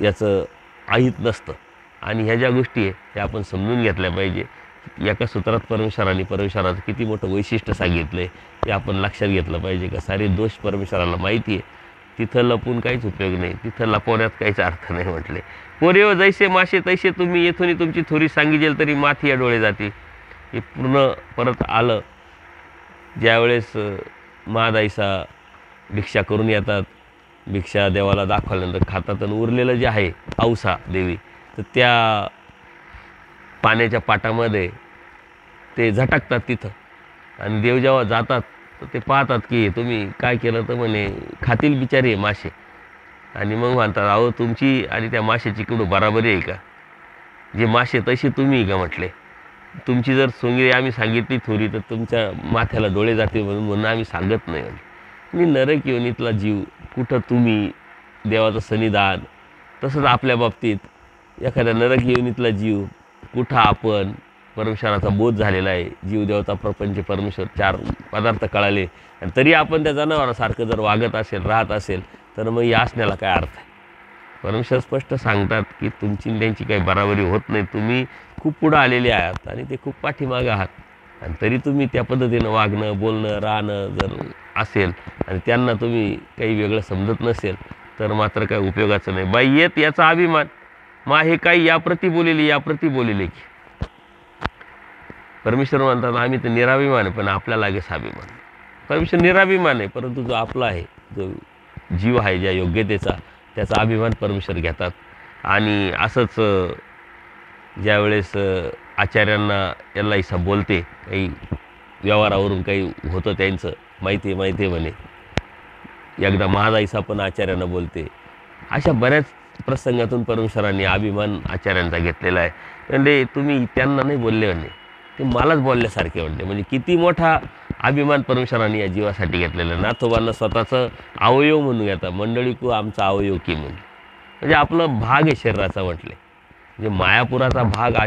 याचं अहित नसतं. आणि ह्या ज्या गोष्टी आहे त्या आपण समजून घेतल्या पाहिजे. एका सूत्रात परमेश्वराचं किती मोठं वैशिष्ट्य सांगितलं आहे ते आपण लक्षात घेतलं पाहिजे. का सारे दोष परमेश्वराला माहिती आहे, तिथं लपून काहीच उपयोग नाही, तिथं लपवण्यात काहीच अर्थ नाही म्हटले. पोरेव जैसे मासे तैसे तुम्ही, येथून तुमची थोरी सांगिजेल तरी माथी या डोळे जाते. हे पूर्ण परत आलं ज्यावेळेस महादाईसा भिक्षा करून येतात. भिक्षा देवाला दाखवल्यानंतर खातात आणि उरलेलं जे आहे औसा देवी, तर त्या पाण्याच्या पाटामध्ये ते झटकतात तिथं. आणि देव जेव्हा जातात तर ते पाहतात की तुम्ही काय केलं, तर म्हणे खातील बिचारी मासे. आणि मग म्हणतात अहो तुमची आणि त्या माशाची कुठं बराबरी आहे का, जे मासे तशी तुम्ही का म्हटले. तुमची जर सोंगरी आम्ही सांगितली थोरी तर तुमच्या माथ्याला डोळे जातील म्हणून आम्ही सांगत नाही. आणि नरक योनीतला जीव कुठं तुम्ही देवाचं सन्निधान, तसंच आपल्या बाबतीत एखाद्या नरक योनीतला जीव कुठं आपण परमेश्वराचा बोध झालेला आहे. जीवदेवता प्रपंच परमेश्वर 4 पदार्थ कळाले आणि तरी आपण त्या जनावरासारखं जर वागत असेल, राहत असेल, तर मग या असण्याला काय अर्थ आहे. परमेश्वर स्पष्ट सांगतात की तुमची त्यांची काही बराबरी होत नाही. तुम्ही खूप पुढं आलेले आहात आणि ते खूप पाठीमागं आहात. आणि तरी तुम्ही त्या पद्धतीनं वागणं, बोलणं, राहणं जर असेल आणि त्यांना तुम्ही काही वेगळं समजत नसेल तर मात्र काय उपयोगाचं नाही. बाई येत याचा अभिमान मा हे काही याप्रती बोलेले की परमेश्वर म्हणतात आम्ही तर निराभिमान आहे पण आपला लागेच अभिमान. परमेश्वर निराभिमान आहे, परंतु जो आपला आहे, जो जीव आहे ज्या योग्यतेचा, त्याचा अभिमान परमेश्वर घेतात. आणि असंच ज्यावेळेस आचार्यांना याला इसा बोलते, काही व्यवहारावरून काही होतं त्यांचं माहिती आहे म्हणे. एकदा महादाईसा पण आचार्यांना बोलते. अशा बऱ्याच प्रसंगातून परमेश्वरांनी अभिमान आचार्यांचा घेतलेला आहे. म्हणजे तुम्ही त्यांना नाही बोलले म्हणे, ते मलाच बोलल्यासारखे म्हणले. म्हणजे किती मोठा अभिमान परमेश्वरांनी या जीवासाठी घेतलेला. नाथोबांना स्वतःचं अवयव म्हणून घेतात. मंडळी को आमचा अवयव की म्हणून, म्हणजे आपलं भाग आहे शरीराचा म्हटले. म्हणजे मायापुराचा भाग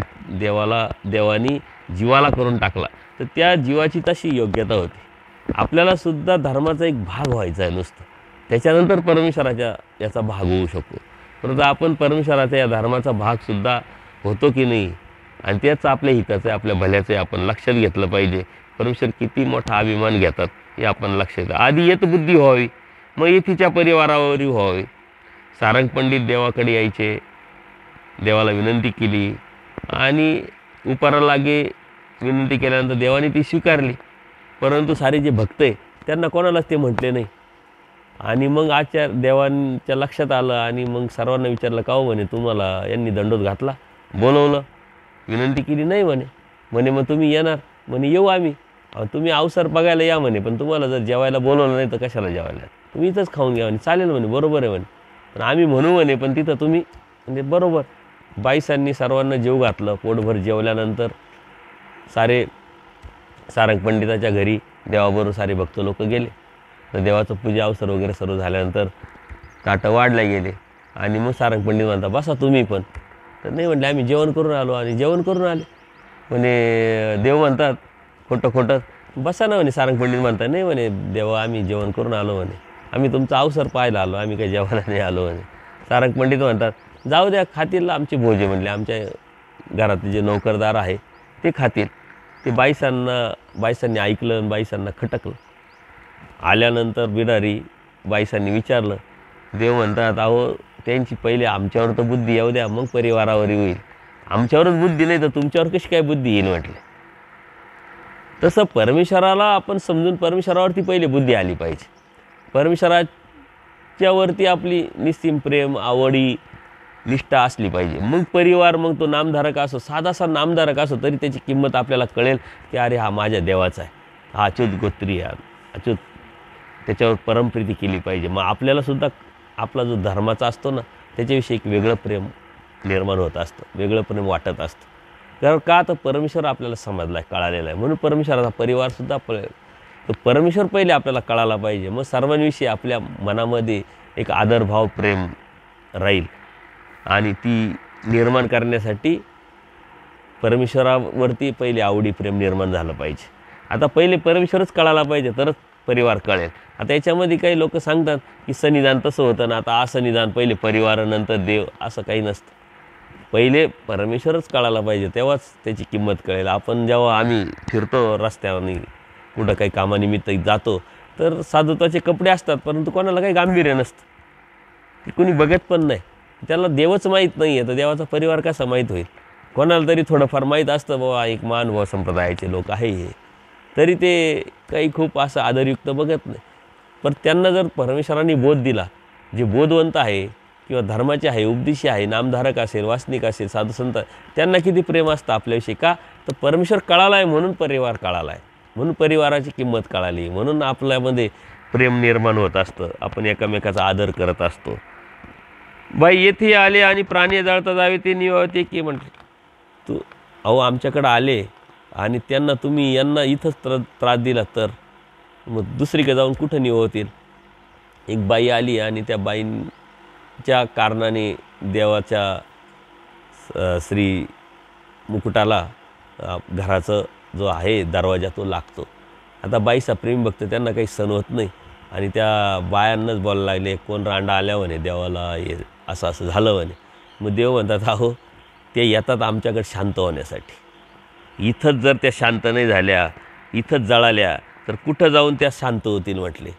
देवानी जीवाला करून टाकला, तर त्या जीवाची तशी योग्यता होती. आपल्याला सुद्धा धर्माचा एक भाग व्हायचा आहे नुसतं, त्याच्यानंतर परमेश्वराच्या याचा भाग होऊ शकतो. परंतु आपण परमेश्वराच्या या धर्माचा भागसुद्धा होतो की नाही, आणि त्याच आपल्या हिताचं आहे, आपल्या भल्याचं आहे, आपण लक्षात घेतलं पाहिजे. परमेश्वर किती मोठा अभिमान घेतात हे आपण लक्षात. आधी येत बुद्धी व्हावी मग येथीच्या परिवारावरही व्हावे. सारंग पंडित देवाकडे यायचे, देवाला विनंती केली आणि उपारा लागे विनंती केल्यानंतर देवाने ती स्वीकारली. परंतु सारे जे भक्त आहे त्यांना कोणालाच ते म्हटले नाही. आणि मग देवांच्या लक्षात आलं आणि मग सर्वांना विचारलं, का हो म्हणे तुम्हाला यांनी दंडोत घातला, बोलवलं, विनंती केली नाही म्हणे. म्हणे मग तुम्ही येणार? म्हणे येऊ आम्ही. तुम्ही अवसर बघायला या म्हणे, पण तुम्हाला जर जेवायला बोलवलं नाही तर कशाला जेवायला, तुम्ही इथंच खाऊन घ्या म्हणे. चालेल म्हणे, बरोबर आहे म्हणे, पण आम्ही म्हणू म्हणे, पण तिथं तुम्ही म्हणजे बरोबर. बाईसांनी सर्वांना जेव घातलं. पोटभर जेवल्यानंतर सारे सारंग पंडिताच्या घरी देवाबरोबर सारे भक्त लोक गेले. तर देवाचं पूजा अवसर वगैरे सर्व झाल्यानंतर ताटं वाढल्या गेले आणि मग सारंग पंडित म्हणतात, बसा तुम्ही पण. तर नाही म्हटले, आम्ही जेवण करून आलो आणि जेवण करून आले. म्हणे देव म्हणतात खोटं खोटं, बसा ना म्हणे. सारंग पंडित म्हणतात, नाही म्हणे देवा, आम्ही जेवण करून आलो म्हणे, आम्ही तुमचा अवसर पाहायला आलो, आम्ही काही जेवायला नाही आलो म्हणे. सारंग पंडित म्हणतात, जाऊ द्या, खातील आमचे भोजे म्हणले, आमच्या घरातले जे नौकरदार आहे ते खातील. ते बाईसांनी ऐकलं आणि बाईसांना खटकलं. आल्यानंतर बिरारी बाईसांनी विचारलं. देव म्हणतात, अहो त्यांची पहिले आमच्यावर तर बुद्धी येऊ द्या, मग परिवारावर होईल. आमच्यावरच बुद्धी नाही तर तुमच्यावर कशी काय बुद्धी येईल म्हटले. तसं परमेश्वराला आपण समजून परमेश्वरावरती पहिले बुद्धी आली पाहिजे. परमेश्वराच्यावरती आपली निस्सीम प्रेम, आवडी, निष्ठा असली पाहिजे. मग परिवार, मग तो नामधारक असो, साधासा नामधारक असो, तरी त्याची किंमत आपल्याला कळेल की अरे हा माझ्या देवाचा आहे, हा अच्युत गोत्री आहे, अच्युत, त्याच्यावर परमप्रीती केली पाहिजे. मग आपल्यालासुद्धा आपला जो धर्माचा असतो ना, त्याच्याविषयी एक वेगळं प्रेम निर्माण होत असतं, वेगळं प्रेम वाटत असतं. कारण का, तर परमेश्वर आपल्याला समजला आहे, कळालेला आहे. म्हणून परमेश्वराचा परिवारसुद्धा तो परमेश्वर पहिले आपल्याला कळायला पाहिजे. मग सर्वांविषयी आपल्या मनामध्ये एक आदरभाव, प्रेम राहील आणि ती निर्माण करण्यासाठी परमेश्वरावरती पहिले आवडी, प्रेम निर्माण झालं पाहिजे. आता पहिले परमेश्वरच कळायला पाहिजे, तरच परिवार कळेल. आता याच्यामध्ये काही लोक सांगतात की सन्निधान तसं होतं ना, आता असन्निधान पहिले परिवार नंतर देव, असं काही नसतं. पहिले परमेश्वरच कळायला पाहिजे, तेव्हाच त्याची किंमत कळेल. आपण जेव्हा आम्ही फिरतो रस्त्याने, कुठं काही कामानिमित्त जातो, तर साधुत्वाचे कपडे असतात, परंतु कोणाला काही गांभीर्य नसतं, ते कोणी बघत पण नाही. त्याला देवच माहीत नाही आहे, तर देवाचा परिवार कसा माहीत होईल? कोणाला तरी थोडंफार माहीत असतं, बाबा एक महानुभाव संप्रदायाचे लोक आहे हे, तरी ते काही खूप असं आदरयुक्त बघत नाही. पण त्यांना जर परमेश्वरांनी बोध दिला, जे बोधवंत आहे किंवा धर्माचे आहे, उपदेशी आहे, नामधारक असेल, वासनिक असेल, साधुसंत, त्यांना किती प्रेम असतं आपल्याविषयी. का, तर परमेश्वर कळाला आहे म्हणून परिवार कळाला आहे, म्हणून परिवाराची किंमत कळाली, म्हणून आपल्यामध्ये प्रेम निर्माण होत असतं, आपण एकमेकाचा आदर करत असतो. बाई येथे आले आणि प्राणी जाळता जावे ते निवावे की म्हटले. तू अहो आमच्याकडं आले आणि त्यांना तुम्ही यांना इथंच त्रास दिला तर मग दुसरीकडे जाऊन कुठं निववतील? एक बाई आली आणि त्या बाईंच्या कारणाने देवाच्या श्री मुकुटाला घराचं जो आहे दरवाजा तो लागतो. आता बाईचा प्रेम भक्त त्यांना काही सण होत नाही आणि त्या बायांनाच बोलायला लागले, कोण रांडा आल्या म्हणे देवाला, असं असं झालं म्हणे. मग देव म्हणतात, अहो ते येतात आमच्याकडे शांत होण्यासाठी. इथंच जर त्या शांत नाही झाल्या, इथंच जळाल्या, तर कुठं जाऊन त्या शांत होतील म्हटले.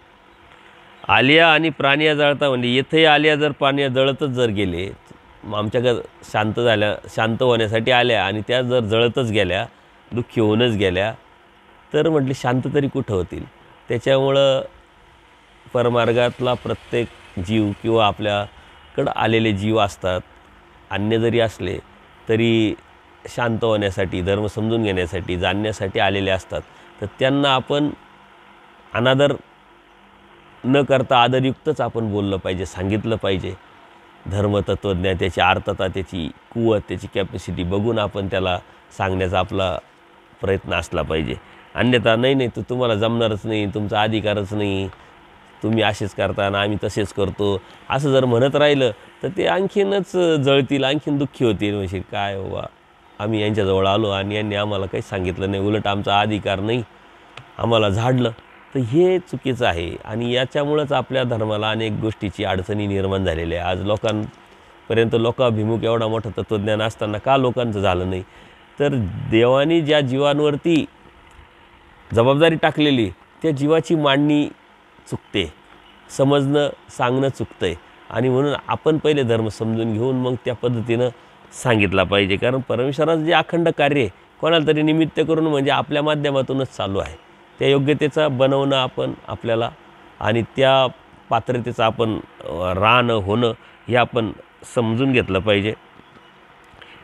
आलिया आणि प्राण्या जळता म्हणजे येथे आलिया जर प्राण्या जळतच जर गेले, मग आमच्याकडे शांत होण्यासाठी आल्या आणि त्या जर जळतच गेल्या, दुःखी होऊनच गेल्या, तर म्हटले शांत तरी कुठं होतील? त्याच्यामुळं परमार्गातला प्रत्येक जीव किंवा आपल्याकडं आलेले जीव असतात, अन्य जरी असले तरी शांत होण्यासाठी, धर्म समजून घेण्यासाठी, जाणण्यासाठी आलेले असतात. तर त्यांना आपण अनादर न करता आदरयुक्तच आपण बोललं पाहिजे, सांगितलं पाहिजे. धर्मतत्त्वज्ञान, त्याची अर्थता, त्याची कुवत, त्याची कॅपॅसिटी बघून आपण त्याला सांगण्याचा आपला प्रयत्न असला पाहिजे. अन्यथा नाही तुम्हाला जमणारच नाही, तुमचा अधिकारच नाही, तुम्ही असेच करता आणि आम्ही तसेच करतो, असं जर म्हणत राहिलं तर ते आणखीनच जळतील, आणखीन दुःखी होतील. म्हणजे काय बाबा, आम्ही यांच्याजवळ आलो आणि यांनी आम्हाला काही सांगितलं नाही, उलट आमचा अधिकार नाही, आम्हाला झाडलं. तर हे चुकीचं आहे आणि याच्यामुळंच आपल्या धर्माला अनेक गोष्टीची अडचणी निर्माण झालेल्या आहे. आज लोकांपर्यंत लोकाभिमुख एवढा मोठा तत्त्वज्ञान असताना का लोकांचं झालं नाही? तर देवाने ज्या जीवांवरती जबाबदारी टाकलेली त्या जीवाची मांडणी चुकते. समजणं सांगणं चुकतं आहे आणि म्हणून आपण पहिले धर्म समजून घेऊन मग त्या पद्धतीनं सांगितला पाहिजे. कारण परमेश्वराचं जे अखंड कार्य आहे कोणाला तरी निमित्त करून म्हणजे आपल्या माध्यमातूनच चालू आहे. त्या योग्यतेचा बनवणं आपण आपल्याला आणि त्या पात्रतेचं आपण राहणं होणं हे आपण समजून घेतलं पाहिजे.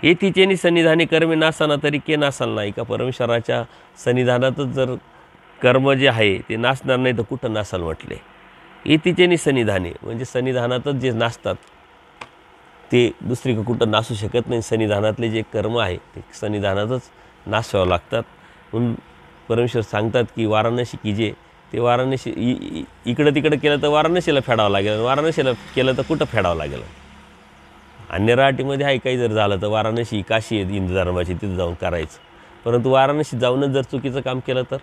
येतीचेनी सन्निधानी कर्मे नासाना तरी के नासाल नाही का. परमेश्वराच्या सन्निधानातच जर कर्म जे आहे ते नासणार नाही तर कुठं नासाल म्हटले. येतीचेनी सन्निधानी म्हणजे सन्निधानातच जे नाचतात ते दुसरीकडे कुठं नासू शकत नाही. सन्निधानातले जे कर्म आहे ते सन्निधानातच नासावं लागतात. म्हणून परमेश्वर सांगतात की वाराणसी की जे ते वाराणसी इकडं तिकडं केलं तर वाराणसीला फेडावं लागेल, वाराणसीला केलं तर कुठं फेडावं लागेल. अन्य राहाटीमध्ये आहे काही जर झालं तर वाराणसी काशी आहे हिंदू धर्माची तिथं जाऊन करायचं. परंतु वाराणसी जाऊनच जर चुकीचं काम केलं तर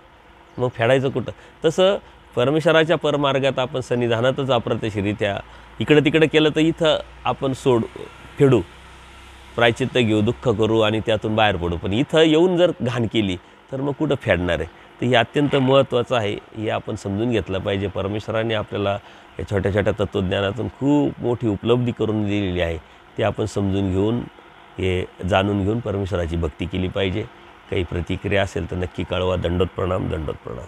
मग फेडायचं कुठं. तसं परमेश्वराच्या परमार्गात आपण सन्निधानातच अप्रत्यक्षरित्या इकडं तिकडं केलं तर इथं आपण फेडू, प्रायचित्त घेऊ, दुःख करू आणि त्यातून बाहेर पडू. पण इथं येऊन जर घाण केली तर मग कुठं फेडणार आहे. तर हे अत्यंत महत्त्वाचं आहे. हे आपण समजून घेतलं पाहिजे. परमेश्वराने आपल्याला या छोट्या छोट्या तत्त्वज्ञानातून खूप मोठी उपलब्धी करून दिलेली आहे. ते आपण समजून घेऊन हे जाणून घेऊन परमेश्वराची भक्ती केली पाहिजे. काही प्रतिक्रिया असेल तर नक्की कळवा. दंडोत प्रणाम, दंडोत प्रणाम.